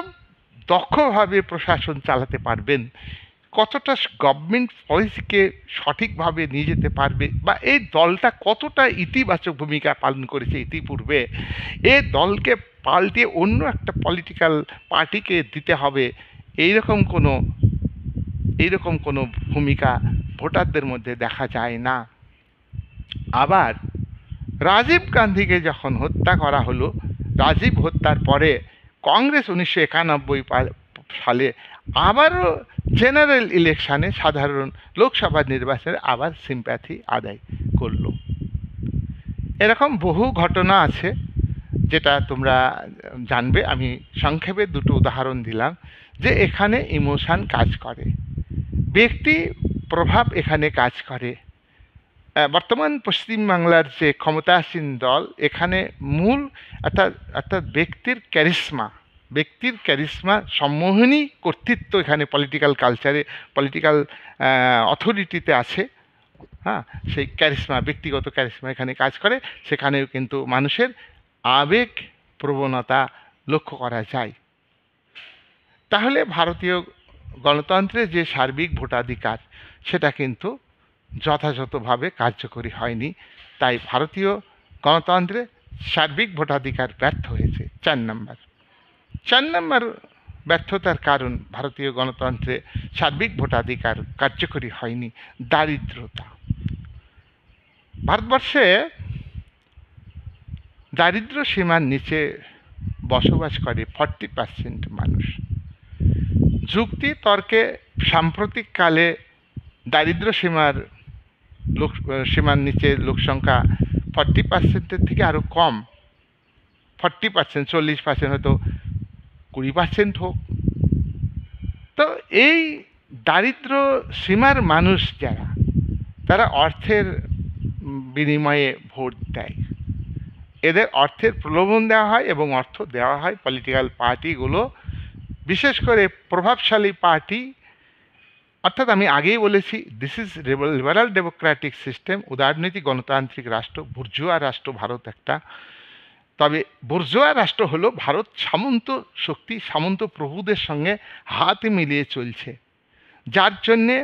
দক্ষভাবে প্রশাসন চালাতে পারবেন, কতটা গভর্নমেন্ট পলিসিকে সঠিকভাবে নিয়ে যেতে পারবে, বা এই দলটা কতটা ইতিবাচক ভূমিকা পালন করেছে ইতিপূর্বে, এ দলকে পাল্টে অন্য একটা পলিটিক্যাল পার্টিকে দিতে হবে, এইরকম কোনো ভূমিকা ভোটারদের মধ্যে দেখা যায় না। আবার রাজীব গান্ধীকে যখন হত্যা করা হলো, রাজীব হত্যার পরে কংগ্রেস 1991 সালে আবারও জেনারেল ইলেকশানে, সাধারণ লোকসভা নির্বাচনে আবার সিম্প্যাথি আদায় করল। এরকম বহু ঘটনা আছে যেটা তোমরা জানবে। আমি সংক্ষেপে দুটো উদাহরণ দিলাম যে এখানে ইমোশন কাজ করে, ব্যক্তি প্রভাব এখানে কাজ করে। বর্তমান পশ্চিমবাংলার যে ক্ষমতাসীন দল, এখানে মূল অর্থাৎ ব্যক্তির ক্যারিশমা, সম্মোহনী কর্তৃত্ব এখানে পলিটিক্যাল কালচারে, পলিটিক্যাল অথরিটিতে আছে। হ্যাঁ, সেই ক্যারিশমা, ব্যক্তিগত ক্যারিশমা এখানে কাজ করে। সেখানেও কিন্তু মানুষের আবেগ প্রবণতা লক্ষ্য করা যায়। তাহলে ভারতীয় গণতন্ত্রে যে সার্বিক ভোটাধিকার, সেটা কিন্তু যথাযথভাবে কার্যকরী হয়নি। তাই ভারতীয় গণতন্ত্রে সার্বিক ভোটাধিকার ব্যর্থ হয়েছে। 4 নম্বর ব্যর্থতার কারণ ভারতীয় গণতন্ত্রে সার্বিক ভোটাধিকার কার্যকরী হয়নি, দারিদ্রতা। ভারতবর্ষে দারিদ্র সীমার নিচে বসবাস করে 40% মানুষ। যুক্তি তর্কে সাম্প্রতিককালে দারিদ্র সীমার নিচে লোকসংখ্যা 40%-এর থেকে আরও কম, 40%, 40% হয়তো 20% হোক। তো এই দারিদ্র সীমার মানুষ যারা, তারা অর্থের বিনিময়ে ভোট দেয়। এদের অর্থের প্রলোভন দেওয়া হয় এবং অর্থ দেওয়া হয় পলিটিক্যাল পার্টিগুলো, বিশেষ করে প্রভাবশালী পার্টি। অর্থাৎ আমি আগেই বলেছি, this is liberal democratic system, উদারনীতি গণতান্ত্রিক রাষ্ট্র, বুর্জোয়া রাষ্ট্র ভারত একটা। তবে বুর্জোয়া রাষ্ট্র হলো ভারত সামন্ত শক্তি, সামন্ত প্রভুদের সঙ্গে হাত মিলিয়ে চলছে, যার জন্যে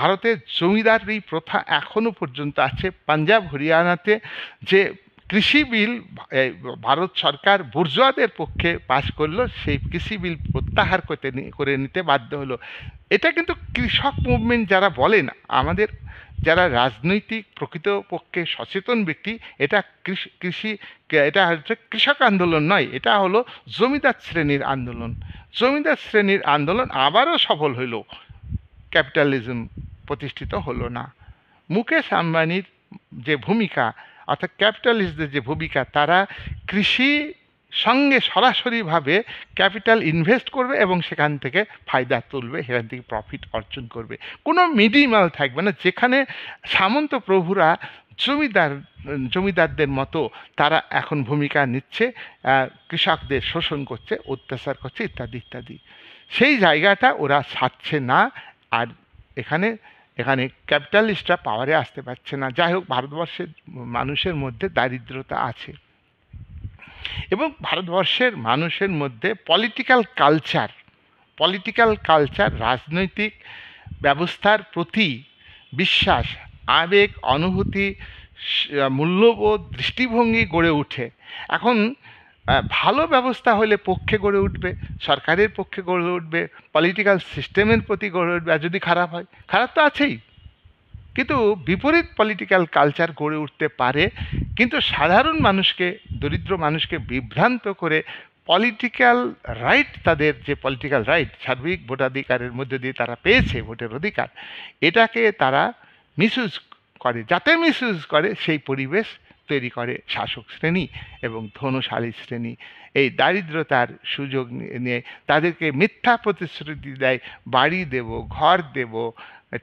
ভারতের জমিদারি প্রথা এখনো পর্যন্ত আছে। পাঞ্জাব হরিয়ানাতে যে কৃষি বিল ভারত সরকার বুর্জোয়াদের পক্ষে পাশ করলো, সেই কৃষি বিল প্রত্যাহার করে নিতে বাধ্য হলো। এটা কিন্তু কৃষক মুভমেন্ট যারা বলেন, আমাদের যারা রাজনৈতিক প্রকৃতপক্ষে সচেতন ব্যক্তি, এটা এটা হচ্ছে কৃষক আন্দোলন নয়, এটা হলো জমিদার শ্রেণীর আন্দোলন। জমিদার শ্রেণীর আন্দোলন আবারও সফল হইল, ক্যাপিটালিজম প্রতিষ্ঠিত হলো না। মুকেশ আম্বানির যে ভূমিকা, অর্থাৎ ক্যাপিটালিস্টদের যে ভূমিকা, তারা কৃষি সঙ্গে সরাসরিভাবে ক্যাপিটাল ইনভেস্ট করবে এবং সেখান থেকে ফায়দা তুলবে, সেখান থেকে প্রফিট অর্জন করবে। কোনো মিডিমাল থাকবে না, যেখানে সামন্ত প্রভুরা জমিদারদের মতো তারা এখন ভূমিকা নিচ্ছে, কৃষকদের শোষণ করছে, অত্যাচার করছে, ইত্যাদি ইত্যাদি। সেই জায়গাটা ওরা ছাড়ছে না। আর এখানে ক্যাপিটালিস্টরা পাওয়ারে আসতে পারছে না। যাই হোক, ভারতবর্ষের মানুষের মধ্যে দারিদ্রতা আছে এবং ভারতবর্ষের মানুষের মধ্যে পলিটিক্যাল কালচার, রাজনৈতিক ব্যবস্থার প্রতি বিশ্বাস, আবেগ, অনুভূতি, মূল্যবোধ, দৃষ্টিভঙ্গি গড়ে ওঠে। এখন ভালো ব্যবস্থা হলে পক্ষে গড়ে উঠবে, সরকারের পক্ষে গড়ে উঠবে, পলিটিক্যাল সিস্টেমের প্রতি গড়ে উঠবে। আর যদি খারাপ হয়, খারাপ তো আছেই, কিন্তু বিপরীত পলিটিক্যাল কালচার গড়ে উঠতে পারে। কিন্তু সাধারণ মানুষকে, দরিদ্র মানুষকে বিভ্রান্ত করে পলিটিক্যাল রাইট, তাদের যে পলিটিক্যাল রাইট, সার্বিক ভোটাধিকারের মধ্যে দিয়ে তারা পেয়েছে ভোটের অধিকার, এটাকে তারা মিসইউজ করে। যাতে মিসইউজ করে সেই পরিবেশ তৈরি করে শাসক শ্রেণী এবং ধনশালী শ্রেণী। এই দারিদ্রতার সুযোগ নিয়ে তাদেরকে মিথ্যা প্রতিশ্রুতি দেয়, বাড়ি দেব, ঘর দেব,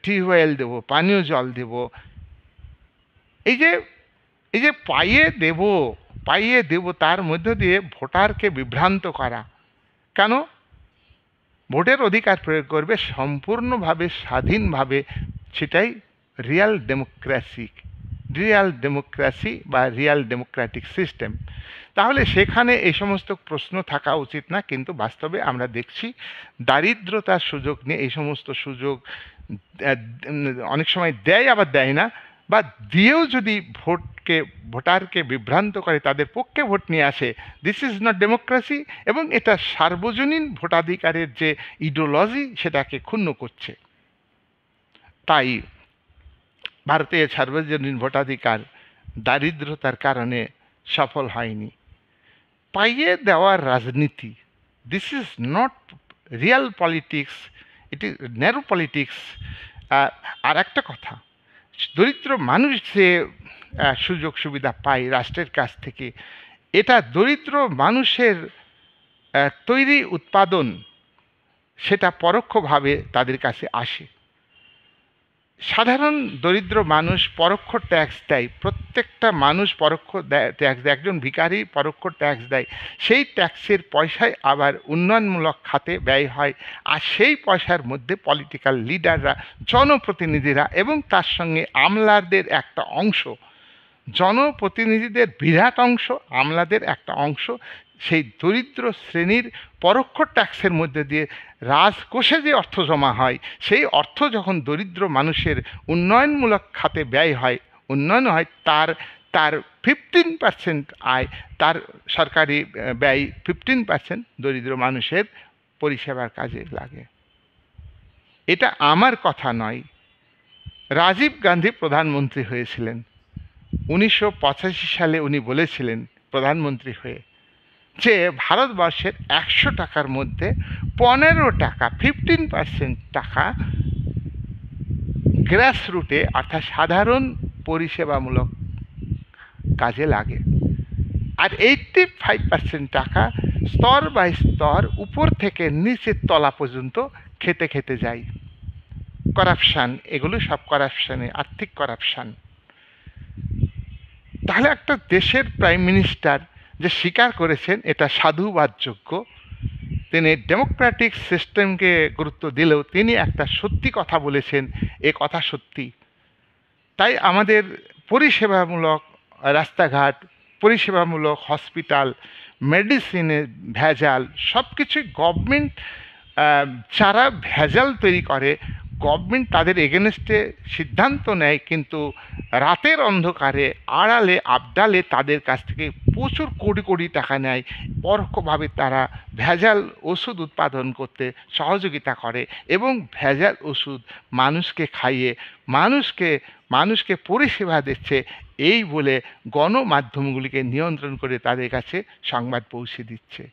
টিউবওয়েল দেব, পানীয় জল দেব। এই যে পাইয়ে দেব, তার মধ্য দিয়ে ভোটারকে বিভ্রান্ত করা। কেন? ভোটের অধিকার প্রয়োগ করবে সম্পূর্ণভাবে স্বাধীনভাবে, সেটাই রিয়াল ডেমোক্রেসি বা রিয়াল ডেমোক্রেটিক সিস্টেম। তাহলে সেখানে এই সমস্ত প্রশ্ন থাকা উচিত না। কিন্তু বাস্তবে আমরা দেখছি দারিদ্রতার সুযোগ নিয়ে এই সমস্ত সুযোগ অনেক সময় দেয়, আবার দেয় না, বা দিয়েও যদি ভোটারকে বিভ্রান্ত করে, তাদের পক্ষে ভোট নিয়ে আসে, দিস ইজ নট ডেমোক্রেসি। এবং এটা সার্বজনীন ভোটাধিকারের যে ইডিওলজি, সেটাকে ক্ষুণ্ণ করছে। তাই ভারতের সার্বজনীন ভোটাধিকার দারিদ্রতার কারণে সফল হয়নি। পাইয়ে দেওয়ার রাজনীতি, this is not real politics, it is narrow politics. আর একটা কথা, দরিদ্র মানুষ যে সুযোগ সুবিধা পায় রাষ্ট্রের কাছ থেকে, এটা দরিদ্র মানুষের তৈরি উৎপাদন, সেটা পরোক্ষভাবে তাদের কাছে আসে। সাধারণ দরিদ্র মানুষ পরোক্ষ ট্যাক্স দেয়, প্রত্যেকটা মানুষ পরোক্ষ ট্যাক্স দেয়, একজন ভিখারি পরোক্ষ ট্যাক্স দেয়। সেই ট্যাক্সের পয়সায় আবার উন্নয়নমূলক খাতে ব্যয় হয়। আর সেই পয়সার মধ্যে পলিটিক্যাল লিডাররা, জনপ্রতিনিধিরা এবং তার সঙ্গে আমলাদের একটা অংশ, জনপ্রতিনিধিদের বিরাট অংশ, আমলাদের একটা অংশ, সেই দরিদ্র শ্রেণীর পরোক্ষ ট্যাক্সের মধ্যে দিয়ে রাজকোষে যে অর্থ জমা হয়, সেই অর্থ যখন দরিদ্র মানুষের উন্নয়নমূলক খাতে ব্যয় হয়, উন্নয়ন হয়, তার 15% আয়, তার সরকারি ব্যয় 15% দরিদ্র মানুষের পরিষেবার কাজে লাগে। এটা আমার কথা নয়। রাজীব গান্ধী প্রধানমন্ত্রী হয়েছিলেন 1985 সালে। উনি বলেছিলেন প্রধানমন্ত্রী হয়ে যে ভারতবর্ষের 100 টাকার মধ্যে 15 টাকা, 15% টাকা গ্রাসরুটে, অর্থাৎ সাধারণ পরিষেবামূলক কাজে লাগে, আর 85% টাকা স্তর বাই স্তর উপর থেকে নিচের তলা পর্যন্ত খেতে খেতে যায়। করাপশান, এগুলো সব করাপশানে, আর্থিক করাপশান। তাহলে একটা দেশের প্রাইম মিনিস্টার যে স্বীকার করেছেন এটা সাধুবাদযোগ্য, তিনি ডেমোক্রেটিক সিস্টেমকে গুরুত্ব দিলেও তিনি একটা সত্যি কথা বলেছেন, এ কথা সত্যি। তাই আমাদের পরিষেবামূলক রাস্তাঘাট, পরিষেবামূলক হসপিটাল, মেডিসিনের ভেজাল, সব কিছুই গভর্নমেন্ট যারা ভেজাল তৈরি করে, গভর্নমেন্ট তাদের এগেনস্টে সিদ্ধান্ত নেয়, কিন্তু রাতের অন্ধকারে আড়ালে আবডালে তাদের কাছ থেকে প্রচুর কোটি কোটি টাকা নেয়, পরোক্ষভাবে তারা ভেজাল ওষুধ উৎপাদন করতে সহযোগিতা করে এবং ভেজাল ওষুধ মানুষকে খাইয়ে মানুষকে পরিষেবা দিচ্ছে এই বলে গণমাধ্যমগুলিকে নিয়ন্ত্রণ করে তাদের কাছে সংবাদ পৌঁছে দিচ্ছে।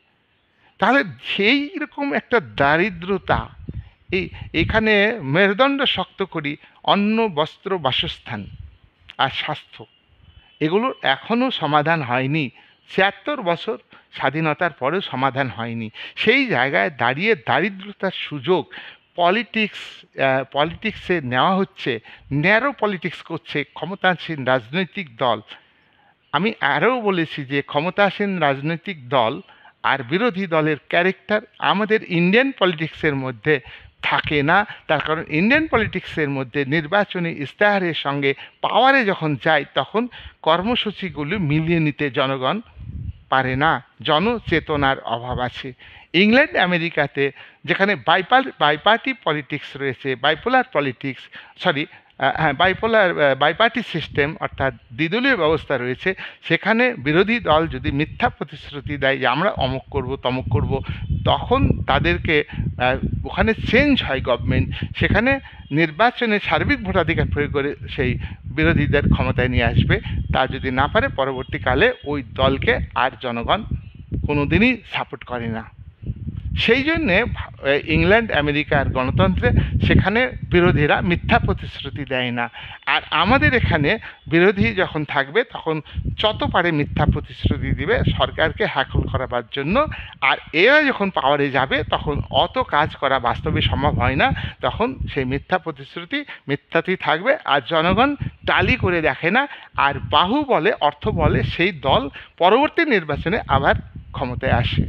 তাহলে সেই রকম একটা দারিদ্রতা, এখানে মেরুদণ্ড শক্ত করি অন্ন, বস্ত্র, বাসস্থান আর স্বাস্থ্য, এগুলোর এখনও সমাধান হয়নি। ৭৬ বছর স্বাধীনতার পরেও সমাধান হয়নি। সেই জায়গায় দাঁড়িয়ে দারিদ্রতার সুযোগ পলিটিক্সে নেওয়া হচ্ছে, ন্যারো পলিটিক্স করছে ক্ষমতাসীন রাজনৈতিক দল। আমি আরও বলেছি যে ক্ষমতাসীন রাজনৈতিক দল আর বিরোধী দলের ক্যারেক্টার আমাদের ইন্ডিয়ান পলিটিক্সের মধ্যে থাকে না। তার কারণ ইন্ডিয়ান পলিটিক্সের মধ্যে নির্বাচনী ইশতেহারের সঙ্গে পাওয়ারে যখন যায় তখন কর্মসূচিগুলি মিলিয়ে নিতে জনগণ পারে না, জনচেতনার অভাব আছে। ইংল্যান্ড আমেরিকাতে যেখানে বাইপার্টি পলিটিক্স রয়েছে, বাইপোলার পলিটিক্স, বাইপার্টি সিস্টেম অর্থাৎ দ্বিদলীয় ব্যবস্থা রয়েছে, সেখানে বিরোধী দল যদি মিথ্যা প্রতিশ্রুতি দেয় যে আমরা অমুক করব তমুক করব, তখন তাদেরকে ওখানে চেঞ্জ হয় গভর্নমেন্ট, সেখানে নির্বাচনে সার্বিক ভোটাধিকার প্রয়োগ করে সেই বিরোধীদের ক্ষমতায় নিয়ে আসবে। তা যদি না পারে পরবর্তীকালে ওই দলকে আর জনগণ কোনোদিনই সাপোর্ট করে না। সেই জন্যে ইংল্যান্ড আমেরিকার গণতন্ত্রে সেখানে বিরোধীরা মিথ্যা প্রতিশ্রুতি দেয় না। আর আমাদের এখানে বিরোধী যখন থাকবে তখন যত পারে মিথ্যা প্রতিশ্রুতি দিবে সরকারকে হ্যাকল করাবার জন্য। আর এরা যখন পাওয়ারে যাবে তখন অত কাজ করা বাস্তবে সম্ভব হয় না, তখন সেই মিথ্যা প্রতিশ্রুতি মিথ্যাতেই থাকবে আর জনগণ টালি করে দেখে না, আর বাহু বলে অর্থ বলে সেই দল পরবর্তী নির্বাচনে আবার ক্ষমতায় আসে।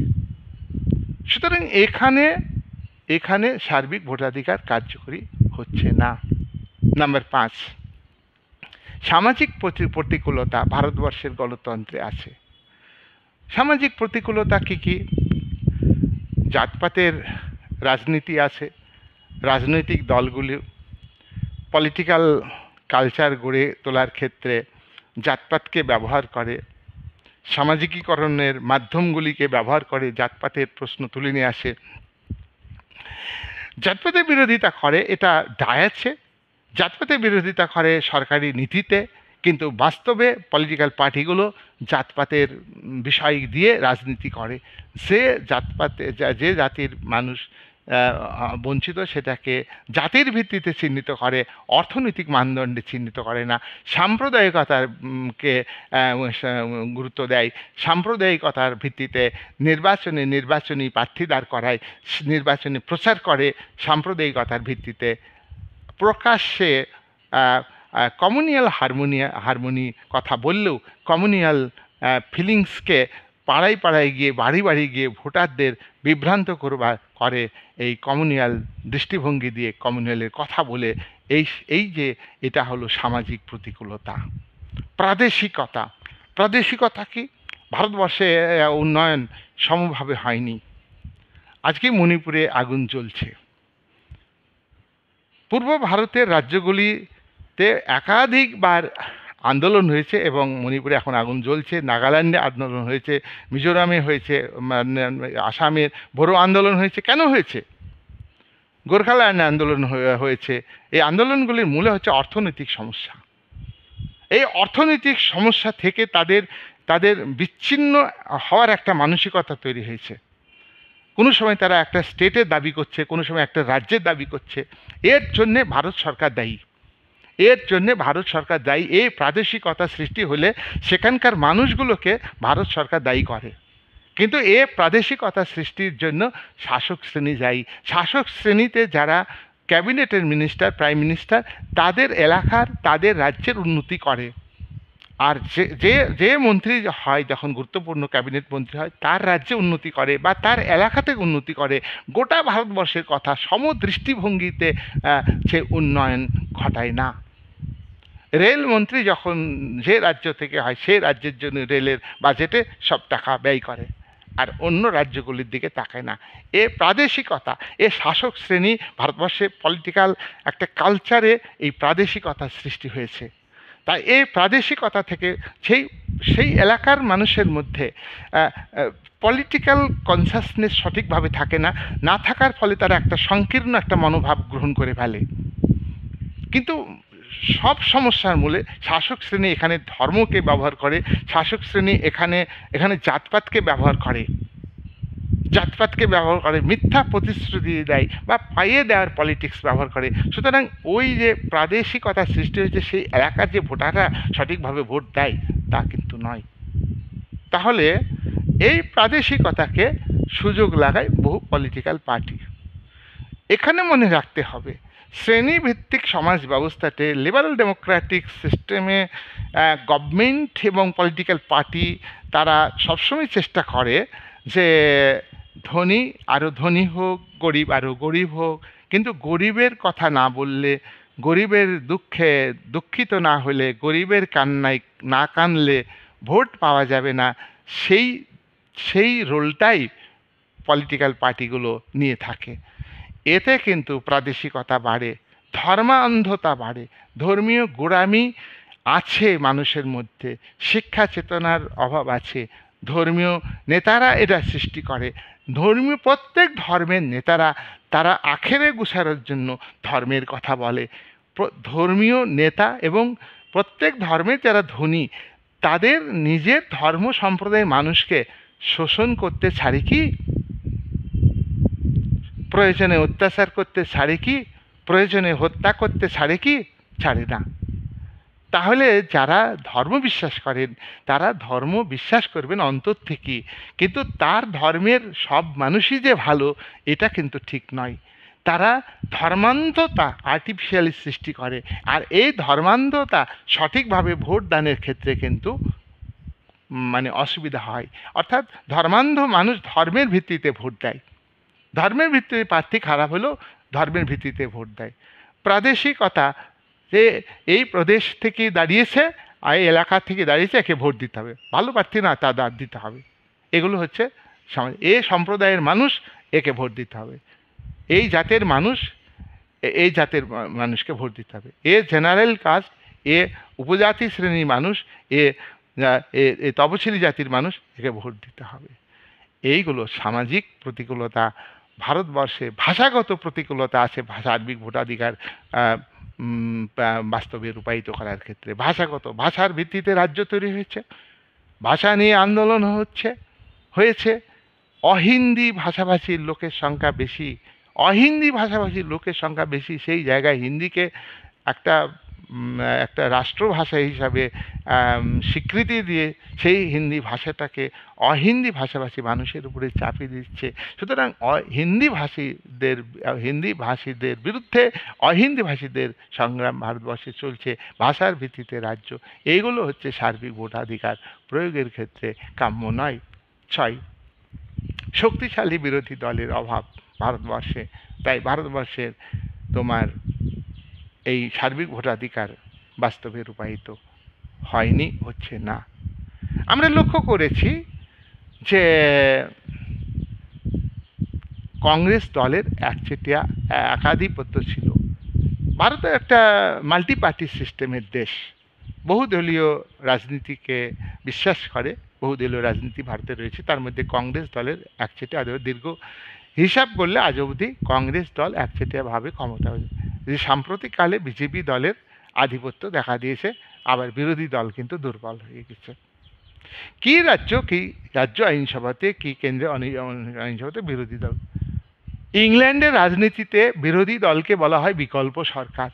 সুতরাং এখানে সার্বিক ভোটাধিকার কার্যকরী হচ্ছে না। নাম্বার 5, সামাজিক প্রতিকূলতা ভারতবর্ষের গণতন্ত্রে আছে। সামাজিক প্রতিকূলতা কি? জাতপাতের রাজনীতি আছে, রাজনৈতিক দলগুলি পলিটিক্যাল কালচার গড়ে তোলার ক্ষেত্রে জাতপাতকে ব্যবহার করে, সামাজিকীকরণের মাধ্যমগুলিকে ব্যবহার করে জাতপাতের প্রশ্ন তুলে নিয়ে আসে, জাতপাতের বিরোধিতা করে, এটা দায় আছে। জাতপাতের বিরোধিতা করে সরকারি নীতিতে, কিন্তু বাস্তবে পলিটিক্যাল পার্টিগুলো জাতপাতের বিষয় দিয়ে রাজনীতি করে। যে জাতির মানুষ বঞ্চিত সেটাকে জাতির ভিত্তিতে চিহ্নিত করে, অর্থনৈতিক মানদণ্ডে চিহ্নিত করে না। সাম্প্রদায়িকতাকে গুরুত্ব দেয়, সাম্প্রদায়িকতার ভিত্তিতে নির্বাচনী প্রার্থী দাঁড় করায়, নির্বাচনী প্রচার করে সাম্প্রদায়িকতার ভিত্তিতে। প্রকাশ্যে কমিউনিয়াল হারমোনি কথা বললেও কমিউনিয়াল ফিলিংসকে পাড়ায় গিয়ে বাড়ি গিয়ে ভোটারদের বিভ্রান্ত করে এই কমিউনিয়াল দৃষ্টিভঙ্গি দিয়ে, কমিউনিয়ালের কথা বলে। এই যে এটা হলো সামাজিক প্রতিকূলতা। প্রাদেশিকতা কি? ভারতবর্ষে উন্নয়ন সমভাবে হয়নি। আজকে মণিপুরে আগুন জ্বলছে। পূর্ব ভারতের রাজ্যগুলিতে একাধিকবার আন্দোলন হয়েছে এবং মণিপুরে এখন আগুন জ্বলছে। নাগাল্যান্ডে আন্দোলন হয়েছে, মিজোরামে হয়েছে, আসামের বড়ো আন্দোলন হয়েছে। কেন হয়েছে? গোর্খাল্যান্ডে আন্দোলন হয়েছে। এই আন্দোলনগুলির মূলে হচ্ছে অর্থনৈতিক সমস্যা। এই অর্থনৈতিক সমস্যা থেকে তাদের বিচ্ছিন্ন হওয়ার একটা মানসিকতা তৈরি হয়েছে। কোনো সময় তারা একটা স্টেটের দাবি করছে, কোনো সময় একটা রাজ্যের দাবি করছে। এর জন্যে ভারত সরকার দায়ী। এই প্রাদেশিকতা সৃষ্টি হলে সেখানকার মানুষগুলোকে ভারত সরকার দায়ী করে। কিন্তু এ প্রাদেশিকতা সৃষ্টির জন্য শাসক শ্রেণী দায়ী। শাসক শ্রেণীতে যারা ক্যাবিনেটের মিনিস্টার, প্রাইম মিনিস্টার, তাদের এলাকার, তাদের রাজ্যের উন্নতি করে। আর যে যে যে মন্ত্রী হয়, যখন গুরুত্বপূর্ণ ক্যাবিনেট মন্ত্রী হয়, তার রাজ্যে উন্নতি করে বা তার এলাকাতে উন্নতি করে, গোটা ভারতবর্ষের কথা সমদৃষ্টিভঙ্গিতে সে উন্নয়ন ঘটায় না। রেলমন্ত্রী যখন যে রাজ্য থেকে হয়, সে রাজ্যের জন্য রেলের বাজেটে সব টাকা ব্যয় করে, আর অন্য রাজ্যগুলির দিকে তাকায় না। এ প্রাদেশিকতা, এ শাসক শ্রেণী, ভারতবর্ষে পলিটিক্যাল একটা কালচারে এই প্রাদেশিকতার সৃষ্টি হয়েছে। তাই এই প্রাদেশিকতা থেকে সেই সেই এলাকার মানুষের মধ্যে পলিটিক্যাল কনসাসনেস সঠিকভাবে থাকে না, না থাকার ফলে তারা একটা সংকীর্ণ একটা মনোভাব গ্রহণ করে ফেলে। কিন্তু সব সমস্যার মূলে শাসক শ্রেণী এখানে ধর্মকে ব্যবহার করে, শাসক শ্রেণী এখানে এখানে জাতপাতকে ব্যবহার করে, জাতপাতকে ব্যবহার করে, মিথ্যা প্রতিশ্রুতি দেয় বা পাইয়ে দেওয়ার পলিটিক্স ব্যবহার করে। সুতরাং ওই যে প্রাদেশিকতা সৃষ্টি হয়েছে, সেই এলাকার যে ভোটাররা সঠিকভাবে ভোট দেয় তা কিন্তু নয়। তাহলে এই প্রাদেশিকতাকে সুযোগ লাগায় বহু পলিটিক্যাল পার্টি। এখানে মনে রাখতে হবে, শ্রেণীভিত্তিক সমাজ ব্যবস্থাতে, লিবারাল ডেমোক্রেটিক সিস্টেমে গভর্নমেন্ট এবং পলিটিক্যাল পার্টি তারা সবসময় চেষ্টা করে যে ধনী আরও ধনী হোক, গরিব আরও গরিব হোক, কিন্তু গরিবের কথা না বললে, গরিবের দুঃখে দুঃখিত না হলে, গরিবের কান্নায় না কানলে ভোট পাওয়া যাবে না, সেই সেই রোলটাই পলিটিক্যাল পার্টিগুলো নিয়ে থাকে। এতে কিন্তু প্রাদেশিকতা বাড়ে, ধর্মান্ধতা বাড়ে, ধর্মীয় গোঁড়ামি আছে মানুষের মধ্যে, শিক্ষা চেতনার অভাব আছে। ধর্মীয় নেতারা এটা সৃষ্টি করে। ধর্মীয় প্রত্যেক ধর্মের নেতারা তারা আখেরে গুছানোর জন্য ধর্মের কথা বলে। ধর্মীয় নেতা এবং প্রত্যেক ধর্মের যারা ধনী, তাদের নিজের ধর্ম সম্প্রদায়ের মানুষকে শোষণ করতে ছাড়ে কি? প্রয়োজনে অত্যাচার করতে ছাড়ে কি? প্রয়োজনে হত্যা করতে ছাড়ে কি? ছাড়ে না। তাহলে যারা ধর্ম বিশ্বাস করেন, তারা ধর্ম বিশ্বাস করবেন অন্তর থেকে, কিন্তু তার ধর্মের সব মানুষই যে ভালো এটা কিন্তু ঠিক নয়। তারা ধর্মান্ধতা আর্টিফিশিয়ালি সৃষ্টি করে, আর এই ধর্মান্ধতা সঠিকভাবে ভোট দানের ক্ষেত্রে কিন্তু মানে অসুবিধা হয়। অর্থাৎ ধর্মান্ধ মানুষ ধর্মের ভিত্তিতে ভোট দেয়, ধর্মের ভিত্তিতে প্রার্থী খারাপ হলেও ধর্মের ভিত্তিতে ভোট দেয়। প্রাদেশিকতা, যে এই প্রদেশ থেকে দাঁড়িয়েছে, এই এলাকা থেকে দাঁড়িয়েছে, একে ভোট দিতে হবে, ভালো প্রার্থী না তা দাঁড় দিতে হবে, এগুলো হচ্ছে সমাজ। এ সম্প্রদায়ের মানুষ, একে ভোট দিতে হবে। এই জাতের মানুষ, এই জাতের মানুষকে ভোট দিতে হবে। এ জেনারেল কাস্ট, এ উপজাতি শ্রেণীর মানুষ, এ তপশিলি জাতির মানুষ, একে ভোট দিতে হবে। এইগুলো সামাজিক প্রতিকূলতা। ভারতবর্ষে ভাষাগত প্রতিকূলতা আছে সার্বিক ভোটাধিকার বাস্তবে রূপায়িত করার ক্ষেত্রে। ভাষার ভিত্তিতে রাজ্য তৈরি হয়েছে, ভাষা নিয়ে আন্দোলন হয়েছে। অহিন্দি ভাষাভাষীর লোকের সংখ্যা বেশি, অহিন্দি ভাষাভাষীর লোকের সংখ্যা বেশি, সেই জায়গায় হিন্দিকে একটা একটা রাষ্ট্রভাষা হিসাবে স্বীকৃতি দিয়ে সেই হিন্দি ভাষাটাকে অহিন্দি ভাষাভাষী মানুষের উপরে চাপিয়ে দিচ্ছে। সুতরাং হিন্দি ভাষীদের বিরুদ্ধে অহিন্দি ভাষীদের সংগ্রাম ভারতবর্ষে চলছে, ভাষার ভিত্তিতে রাজ্য। এইগুলো হচ্ছে সার্বিক ভোটাধিকার প্রয়োগের ক্ষেত্রে কাম্য নয়। 6, শক্তিশালী বিরোধী দলের অভাব ভারতবর্ষে। তাই ভারতবর্ষের তোমার এই সার্বিক ভোটাধিকার বাস্তবে রূপায়িত হয়নি, হচ্ছে না। আমরা লক্ষ্য করেছি যে কংগ্রেস দলের একচেটিয়া একাধিপত্য ছিল। ভারত একটা মাল্টি পার্টি সিস্টেমের দেশ, বহুদলীয় রাজনীতিকে বিশ্বাস করে, বহুদলীয় রাজনীতি ভারতে রয়েছে। তার মধ্যে কংগ্রেস দলের একচেটিয়া দীর্ঘ হিসাব করলে আজ অবধি কংগ্রেস দল একচেটিয়াভাবে ক্ষমতা হয়েছে। সাম্প্রতিককালে বিজেপি দলের আধিপত্য দেখা দিয়েছে, আবার বিরোধী দল কিন্তু দুর্বল হয়ে গেছে। কি রাজ্য আইনসভাতে, কি কেন্দ্রে আইনসভাতে বিরোধী দল। ইংল্যান্ডের রাজনীতিতে বিরোধী দলকে বলা হয় বিকল্প সরকার,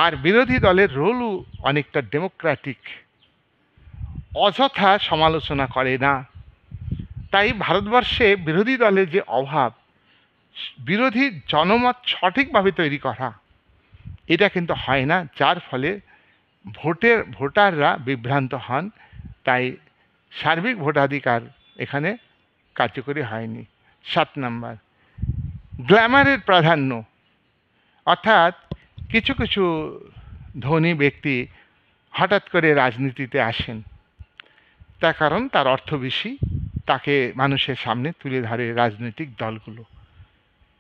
আর বিরোধী দলের রোলও অনেকটা ডেমোক্রেটিক, অযথা সমালোচনা করে না, তাই ভারতবর্ষে বিরোধী দলের যে অভাব, বিরোধী জনমত সঠিকভাবে তৈরি করা, এটা কিন্তু হয় না, যার ফলে ভোটাররা বিভ্রান্ত হন। তাই সার্বিক ভোটাধিকার এখানে কার্যকরী হয়নি। 7 নাম্বার, গ্ল্যামারের প্রাধান্য, অর্থাৎ কিছু কিছু ধনী ব্যক্তি হঠাৎ করে রাজনীতিতে আসেন, তার কারণ তার অর্থ বেশি, তাকে মানুষের সামনে তুলে ধরে রাজনৈতিক দলগুলো।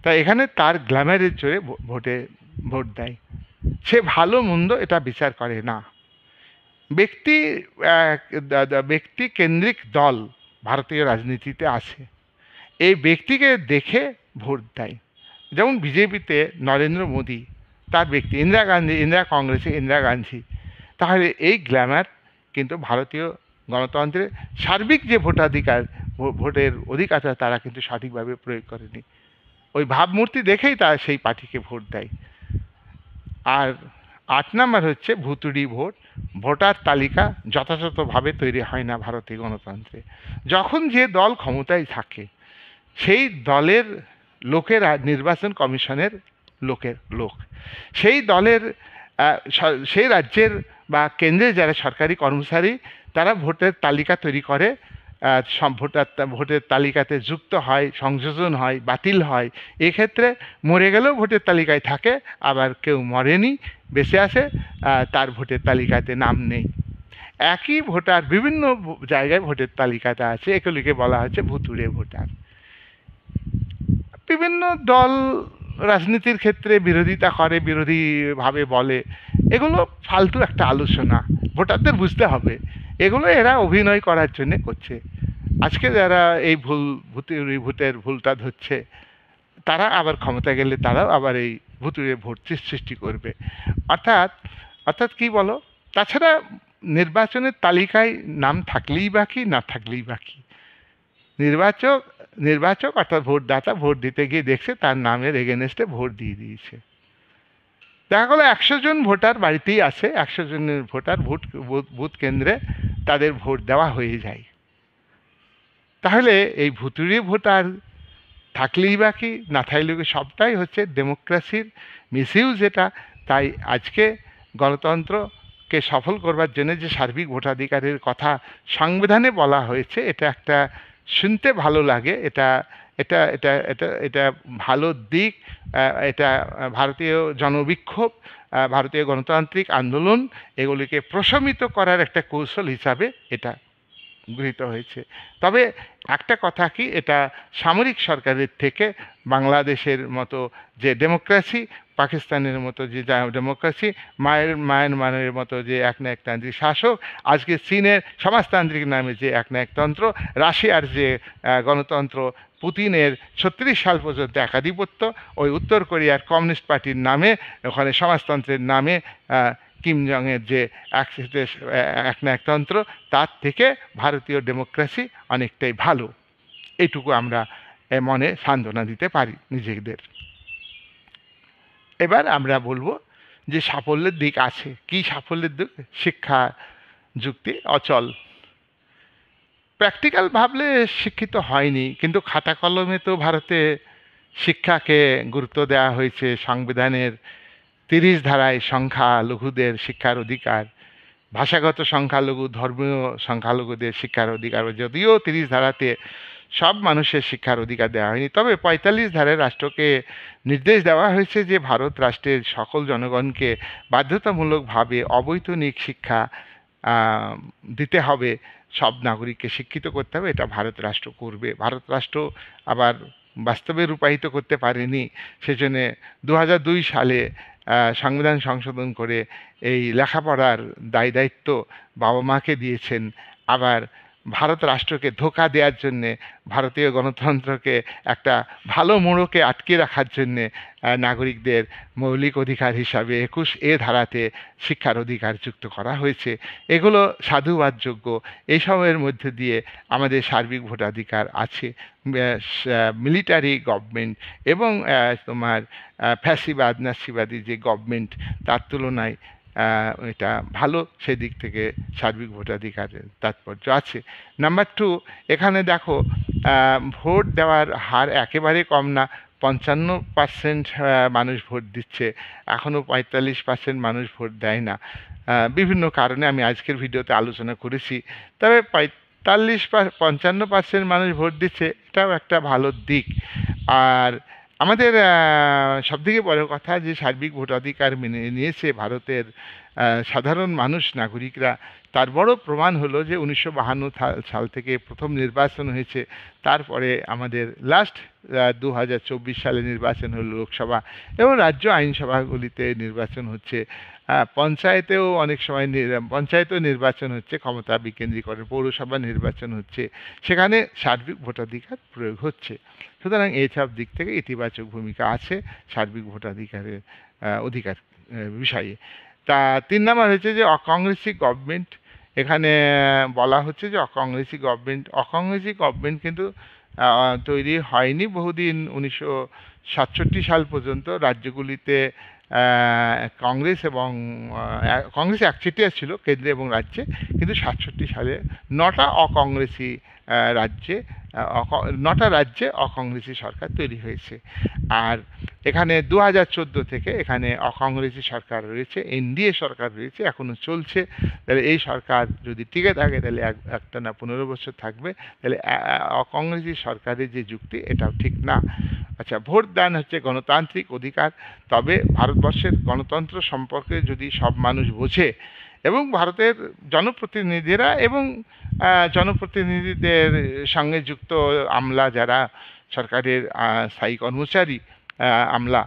তাই এখানে তার গ্ল্যামারের জোরে ভোট দেয়। সে ভালো মন্দ এটা বিচার করে না। ব্যক্তি কেন্দ্রিক দল ভারতীয় রাজনীতিতে আছে, এই ব্যক্তিকে দেখে ভোট দেয়। যেমন বিজেপিতে নরেন্দ্র মোদী, তার ব্যক্তি, কংগ্রেসে ইন্দিরা গান্ধী। তাহলে এই গ্ল্যামার কিন্তু ভারতীয় গণতন্ত্রের সার্বিক যে ভোটের অধিকারটা তারা কিন্তু সঠিকভাবে প্রয়োগ করেনি। ওই ভাবমূর্তি দেখেই তারা সেই পার্টিকে ভোট দেয়। আর 8 নাম্বার হচ্ছে ভুতুড়ি ভোট। ভোটার তালিকা যথাযথভাবে তৈরি হয় না ভারতীয় গণতন্ত্রে। যখন যে দল ক্ষমতায় থাকে সেই দলের লোকেরা নির্বাচন কমিশনের লোক, সেই দলের সেই রাজ্যের বা কেন্দ্রের যারা সরকারি কর্মচারী, তারা ভোটের তালিকা তৈরি করে, ভোটের তালিকাতে যুক্ত হয়, সংযোজন হয়, বাতিল হয়। এক্ষেত্রে মরে গেলেও ভোটের তালিকায় থাকে, আবার কেউ মরেনি, বেঁচে আছে, তার ভোটের তালিকাতে নাম নেই। একই ভোটার বিভিন্ন জায়গায় ভোটের তালিকাতে আছে, এগুলিকে বলা হচ্ছে ভুতুড়ে ভোটার। বিভিন্ন দল রাজনীতির ক্ষেত্রে বিরোধিতা করে, বিরোধীভাবে বলে, এগুলো ফালতু একটা আলোচনা। ভোটারদের বুঝতে হবে এগুলো এরা অভিনয় করার জন্য করছে। আজকে যারা এই ভোটের ভুলটা ধরছে, তারা আবার ক্ষমতা গেলে তারাও আবার এই ভুতুড়ে ভোট সৃষ্টি করবে। অর্থাৎ কি বলো, তাছাড়া নির্বাচনের তালিকায় নাম থাকলেই বাকি, না থাকলেই বাকি। নির্বাচক অর্থাৎ ভোটদাতা ভোট দিতে গিয়ে দেখছে তার নামের এগেনস্টে ভোট দিয়ে দিয়েছে। দেখা গেলো 100 জন ভোটার বাড়িতেই আছে, 100 জনের ভোটার বুথ কেন্দ্রে তাদের ভোট দেওয়া হয়ে যায়। তাহলে এই ভুতুড়ে ভোটার থাকলেই বাকি, না থাকলেও সবটাই হচ্ছে ডেমোক্রেসির মিসইউজ এটা। তাই আজকে গণতন্ত্রকে সফল করবার জন্য যে সার্বিক ভোটাধিকারের কথা সংবিধানে বলা হয়েছে, এটা একটা শুনতে ভালো লাগে, এটা এটা এটা এটা এটা ভালো দিক। এটা ভারতীয় জনবিক্ষোভ, ভারতীয় গণতান্ত্রিক আন্দোলন, এগুলিকে প্রশমিত করার একটা কৌশল হিসাবে এটা গৃহীত হয়েছে। তবে একটা কথা কি, এটা সামরিক সরকারের থেকে বাংলাদেশের মতো যে ডেমোক্রেসি, পাকিস্তানের মতো যে ডেমোক্রেসি, মায়ানমারের মতো যে একনায়কতান্ত্রিক শাসক, আজকে চীনের সমাজতান্ত্রিক নামে যে একনায়কতন্ত্র, রাশিয়ার যে গণতন্ত্র, পুতিনের 36 সাল পর্যন্ত একাধিপত্য, ওই উত্তর কোরিয়ার কমিউনিস্ট পার্টির নামে, ওখানে সমাজতন্ত্রের নামে কিম জংয়ের যে একনায়কতন্ত্র, তার থেকে ভারতীয় ডেমোক্রেসি অনেকটাই ভালো। এইটুকু আমরা মনে সান্ত্বনা দিতে পারি নিজেদের। এবার আমরা বলবো যে সাফল্যের দিক আছে। কি সাফল্যের দিক? শিক্ষা যুক্তি অচল। প্র্যাকটিক্যাল ভাবলে শিক্ষিত হয়নি, কিন্তু খাতা কলমে তো ভারতে শিক্ষাকে গুরুত্ব দেওয়া হয়েছে। সংবিধানের 30 ধারায় সংখ্যালঘুদের শিক্ষার অধিকার, ভাষাগত সংখ্যালঘু, ধর্মীয় সংখ্যালঘুদের শিক্ষার অধিকার, যদিও 30 ধারাতে সব মানুষের শিক্ষার অধিকার দেওয়া হয়নি, তবে 45 ধারায় রাষ্ট্রকে নির্দেশ দেওয়া হয়েছে যে ভারত রাষ্ট্রের সকল জনগণকে বাধ্যতামূলকভাবে অবৈতনিক শিক্ষা দিতে হবে, সব নাগরিককে শিক্ষিত করতে হবে। এটা ভারত রাষ্ট্র করবে। ভারত রাষ্ট্র আবার বাস্তবে রূপায়িত করতে পারেনি, সেজন্যে 2002 সালে সংবিধান সংশোধন করে এই লেখাপড়ার দায়িত্ব বাবা মাকে দিয়েছেন। আবার ভারত রাষ্ট্রকে ধোঁকা দেওয়ার জন্যে, ভারতীয় গণতন্ত্রকে একটা ভালো মোড়কে আটকে রাখার জন্যে নাগরিকদের মৌলিক অধিকার হিসাবে 21A ধারাতে শিক্ষার অধিকার যুক্ত করা হয়েছে। এগুলো সাধুবাদযোগ্য। এইসবের মধ্যে দিয়ে আমাদের সার্বিক ভোটাধিকার আছে। মিলিটারি গভর্নমেন্ট এবং তোমার ফ্যাসিবাদী যে গভর্নমেন্ট, তার তুলনায় এটা ভালো, সেদিক থেকে সার্বিক ভোটাধিকারের তাৎপর্য আছে। নাম্বার 2, এখানে দেখো ভোট দেওয়ার হার একেবারে কম না, 55% মানুষ ভোট দিচ্ছে, এখনও 45% মানুষ ভোট দেয় না। বিভিন্ন কারণে আমি আজকের ভিডিওতে আলোচনা করেছি। তবে 55% মানুষ ভোট দিচ্ছে, এটাও একটা ভালো দিক। আর আমাদের সবথেকে বড় কথা যে সার্বিক ভোটাধিকার মেনে নিয়েছে ভারতের সাধারণ মানুষ, নাগরিকরা, তার বড় প্রমাণ হলো যে 1952 সাল থেকে প্রথম নির্বাচন হয়েছে, তারপরে আমাদের লাস্ট 2024 সালে নির্বাচন হলো লোকসভা, এবং রাজ্য আইনসভাগুলিতে নির্বাচন হচ্ছে। পঞ্চায়েতেও অনেক সময় পঞ্চায়েতেও নির্বাচন হচ্ছে, ক্ষমতা বিকেন্দ্রীকরণ, পৌরসভা নির্বাচন হচ্ছে, সেখানে সার্বিক ভোটাধিকার প্রয়োগ হচ্ছে। সুতরাং এইসব দিক থেকে ইতিবাচক ভূমিকা আছে সার্বিক ভোটাধিকারের অধিকার বিষয়ে। তা 3 নাম্বার হচ্ছে যে অকংগ্রেসি গভর্নমেন্ট। এখানে বলা হচ্ছে যে অকংগ্রেসি গভর্নমেন্ট কিন্তু তৈরি হয়নি বহুদিন। 1967 সাল পর্যন্ত রাজ্যগুলিতে কংগ্রেস এবং কংগ্রেস একচেটিয়া ছিল কেন্দ্রে এবং রাজ্যে, কিন্তু 67 সালে 9টা অকংগ্রেসি রাজ্যে 9টা রাজ্যে অকংগ্রেসি সরকার তৈরি হয়েছে। আর এখানে 2014 থেকে এখানে অকংগ্রেসি সরকার রয়েছে, এনডিএ সরকার রয়েছে, এখনও চলছে। তাহলে এই সরকার যদি টিকে থাকে তাহলে একটানা 15 বছর থাকবে। তাহলে অকংগ্রেসি সরকারের যে যুক্তি, এটাও ঠিক না। আচ্ছা, ভোট দান হচ্ছে গণতান্ত্রিক অধিকার, তবে ভারতবর্ষের গণতন্ত্র সম্পর্কে যদি সব মানুষ বোঝে এবং ভারতের জনপ্রতিনিধিরা এবং জনপ্রতিনিধিদের সঙ্গে যুক্ত আমলা, যারা সরকারের স্থায়ী কর্মচারী আমলা,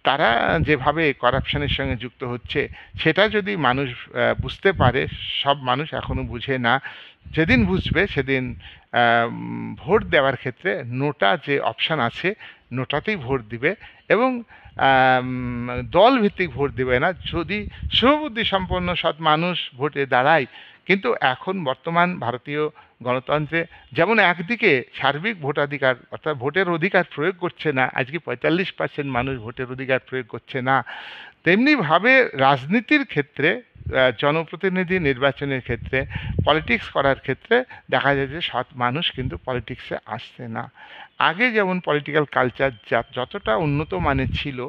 তারা যেভাবে করাপশনের সঙ্গে যুক্ত হচ্ছে, সেটা যদি মানুষ বুঝতে পারে, সব মানুষ এখনও বুঝে না, যেদিন বুঝবে সেদিন ভোট দেওয়ার ক্ষেত্রে নোটা যে অপশান আছে, নোটাতেই ভোট দিবে এবং দলভিত্তিক ভোট দেবে না। যদি শুভবুদ্ধি সম্পন্ন সৎ মানুষ ভোটে দাঁড়ায়, কিন্তু এখন বর্তমান ভারতীয় গণতন্ত্রে যেমন একদিকে সার্বিক ভোটাধিকার অর্থাৎ ভোটের অধিকার প্রয়োগ করছে না, আজকে 45% মানুষ ভোটের অধিকার প্রয়োগ করছে না, তেমনিভাবে রাজনীতির ক্ষেত্রে, জনপ্রতিনিধি নির্বাচনের ক্ষেত্রে, পলিটিক্স করার ক্ষেত্রে দেখা যায় যে সৎ মানুষ কিন্তু পলিটিক্সে আসছে না। আগে যেমন পলিটিক্যাল কালচার যতটা উন্নত মানের ছিল,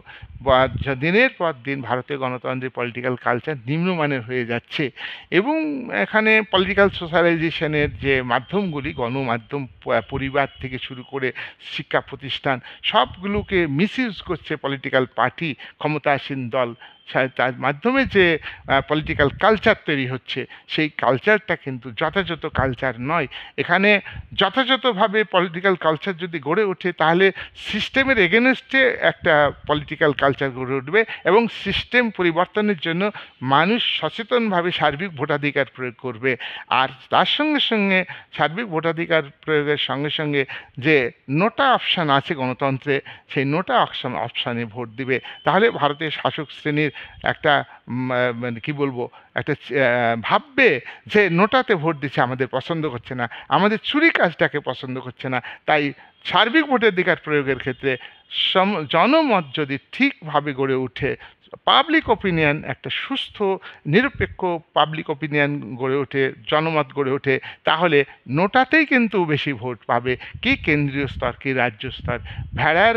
বা দিনের পর দিন ভারতীয় গণতন্ত্রের পলিটিক্যাল কালচার নিম্নমানের হয়ে যাচ্ছে, এবং এখানে পলিটিক্যাল সোশ্যালাইজেশনের যে মাধ্যমগুলি, গণমাধ্যম, পরিবার থেকে শুরু করে শিক্ষা প্রতিষ্ঠান, সবগুলোকে মিসইউজ করছে পলিটিক্যাল পার্টি, ক্ষমতাসীন দল। তার মাধ্যমে যে পলিটিক্যাল কালচার তৈরি হচ্ছে, সেই কালচারটা কিন্তু যথাযথ কালচার নয়। এখানে যথাযথভাবে পলিটিক্যাল কালচার যদি গড়ে ওঠে, তাহলে সিস্টেমের এগেনস্টে একটা পলিটিক্যাল কালচার গড়ে উঠবে, এবং সিস্টেম পরিবর্তনের জন্য মানুষ সচেতনভাবে সার্বিক ভোটাধিকার প্রয়োগ করবে। আর তার সঙ্গে সঙ্গে সার্বিক ভোটাধিকার প্রয়োগের সঙ্গে সঙ্গে যে নোটা অপশান আছে গণতন্ত্রে, সেই নোটা অপশানে ভোট দিবে। তাহলে ভারতের শাসক শ্রেণীর একটা মানে কী বলবো, একটা ভাববে যে নোটাতে ভোট দিচ্ছে, আমাদের পছন্দ করছে না, আমাদের চুরি কাজটাকে পছন্দ করছে না। তাই সার্বিক ভোটাধিকার প্রয়োগের ক্ষেত্রে জনমত যদি ঠিকভাবে গড়ে ওঠে, পাবলিক ওপিনিয়ন, একটা সুস্থ নিরপেক্ষ পাবলিক ওপিনিয়ন গড়ে ওঠে, জনমত গড়ে ওঠে, তাহলে নোটাতেই কিন্তু বেশি ভোট পাবে। কি কেন্দ্রীয় স্তর, কি রাজ্য স্তর। ভেড়ার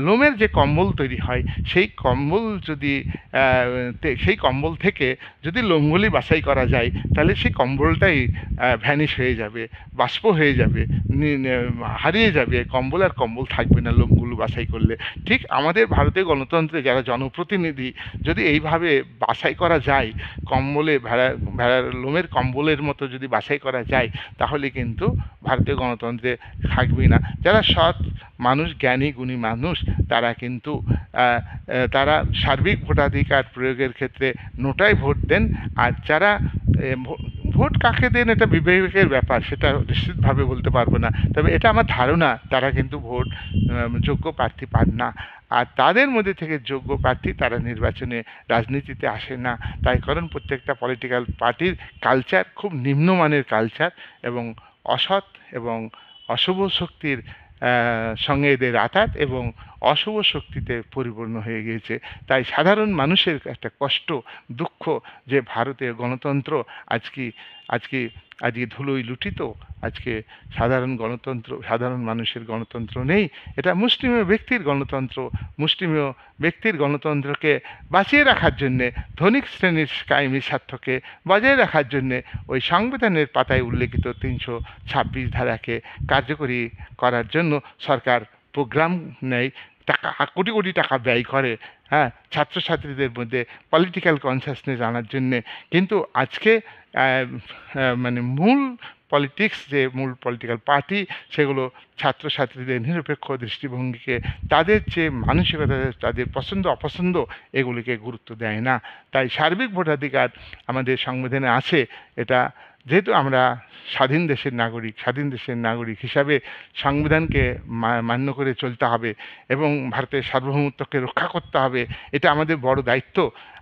লোমের যে কম্বল তৈরি হয়, সেই কম্বল থেকে যদি লোমগুলি বাছাই করা যায়, তাহলে সেই কম্বলটাই ভ্যানিশ হয়ে যাবে, বাষ্প হয়ে যাবে, হারিয়ে যাবে, কম্বল আর কম্বল থাকবে না লোমগুলো বাছাই করলে। ঠিক আমাদের ভারতীয় গণতন্ত্রে যারা জনপ্রতিনিধি, যদি এইভাবে বাছাই করা যায়, ভেড়ার লোমের কম্বলের মতো যদি বাছাই করা যায়, তাহলে কিন্তু ভারতীয় গণতন্ত্রে থাকবেই না। যারা সৎ মানুষ, জ্ঞানী গুণী মানুষ, তারা কিন্তু তারা সার্বিক ভোটাধিকার প্রয়োগের ক্ষেত্রে নোটায় ভোট দেন। আর যারা ভোট কাকে দেন এটা বিবেকের ব্যাপার, সেটা নিশ্চিতভাবে বলতে পারবো না, তবে এটা আমার ধারণা তারা কিন্তু ভোট যোগ্য প্রার্থী পান না। আর তাদের মধ্যে থেকে যোগ্য প্রার্থী তারা নির্বাচনে রাজনীতিতে আসে না। তাই কারণ প্রত্যেকটা পলিটিক্যাল পার্টির কালচার খুব নিম্নমানের কালচার, এবং অসৎ এবং অশুভ শক্তির সঙ্গে এদের আঘাত, এবং অশুভ শক্তিতে পরিপূর্ণ হয়ে গিয়েছে। তাই সাধারণ মানুষের একটা কষ্ট, দুঃখ যে ভারতীয় গণতন্ত্র আজকে আজকে আজকে ধুলোয় লুঠিত, আজকে সাধারণ গণতন্ত্র, সাধারণ মানুষের গণতন্ত্র নেই। এটা মুষ্টিমেয় ব্যক্তির গণতন্ত্র। মুষ্টিমেয় ব্যক্তির গণতন্ত্রকে বাঁচিয়ে রাখার জন্যে, ধনিক শ্রেণীর কায়েমি স্বার্থকে বজায় রাখার জন্যে ওই সংবিধানের পাতায় উল্লেখিত 326 ধারাকে কার্যকরী করার জন্য সরকার প্রোগ্রাম নেয়, টাকা কোটি কোটি টাকা ব্যয় করে, হ্যাঁ, ছাত্রছাত্রীদের মধ্যে পলিটিক্যাল কনসাসনেস আনার জন্যে। কিন্তু আজকে মানে মূল পলিটিক্স, যে মূল পলিটিক্যাল পার্টি, সেগুলো ছাত্রছাত্রীদের নিরপেক্ষ দৃষ্টিভঙ্গিকে, তাদের যে মানসিকতা, তাদের পছন্দ অপছন্দ, এগুলিকে গুরুত্ব দেয় না। তাই সার্বিক ভোটাধিকার আমাদের সংবিধানে আছে। এটা যেহেতু আমরা স্বাধীন দেশের নাগরিক হিসাবে সংবিধানকে মান্য করে চলতে হবে এবং ভারতের সার্বভৌমত্বকে রক্ষা করতে হবে, এটা আমাদের বড় দায়িত্ব।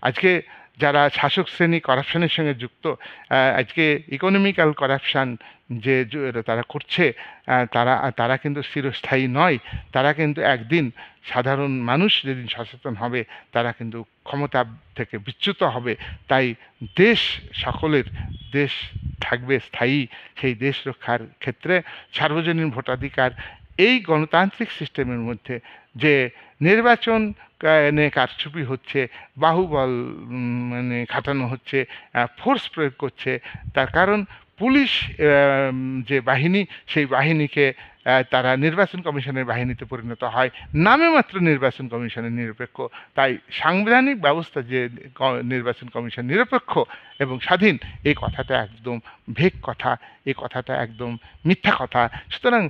আজকে যারা শাসক শ্রেণী করাপশনের সঙ্গে যুক্ত, আজকে ইকোনমিক্যাল করাপশান যে তারা করছে, তারা কিন্তু চিরস্থায়ী নয়। তারা কিন্তু একদিন, সাধারণ মানুষ যেদিন সচেতন হবে, তারা কিন্তু ক্ষমতা থেকে বিচ্যুত হবে। তাই দেশ, সকলের দেশ থাকবে স্থায়ী, সেই দেশ রক্ষার ক্ষেত্রে সার্বজনীন ভোটাধিকার, এই গণতান্ত্রিক সিস্টেমের মধ্যে যে নির্বাচন কারচুপি হচ্ছে, বাহুবল মানে খাটানো হচ্ছে, ফোর্স প্রয়োগ করছে, তার কারণ পুলিশ যে বাহিনী, সেই বাহিনীকে তারা নির্বাচন কমিশনের বাহিনীতে পরিণত হয়, নামে মাত্র নির্বাচন কমিশনের নিরপেক্ষ। তাই সাংবিধানিক ব্যবস্থা যে নির্বাচন কমিশন নিরপেক্ষ এবং স্বাধীন, এই কথাটা একদম ভেক কথা, এই কথাটা একদম মিথ্যা কথা। সুতরাং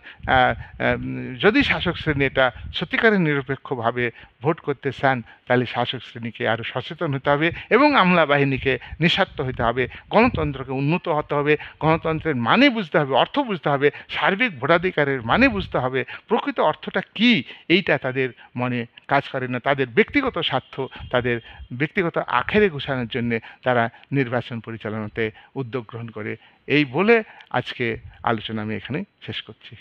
যদি শাসক শ্রেণী এটা সত্যিকারের নিরপেক্ষভাবে ভোট করতে চান, তাহলে শাসক শ্রেণীকে আরও সচেতন হতে হবে এবং আমলা বাহিনীকে নিঃস্বার্থ হতে হবে, গণতন্ত্রকে উন্নত হতে হবে, গণতন্ত্রের মানে বুঝতে হবে, অর্থ বুঝতে হবে, সার্বিক ভোটাধিকারের মানে বুঝতে হবে। প্রকৃত অর্থটা কি, এইটা তাদের মনে কাজ করে না। তাদের ব্যক্তিগত স্বার্থ, তাদের ব্যক্তিগত আখেরে ঘোষানোর জন্যে তারা নির্বাচন পরিচালনাতে উদ্যোগ গ্রহণ করে। এই বলে আজকে আলোচনা আমি এখানে শেষ করছি।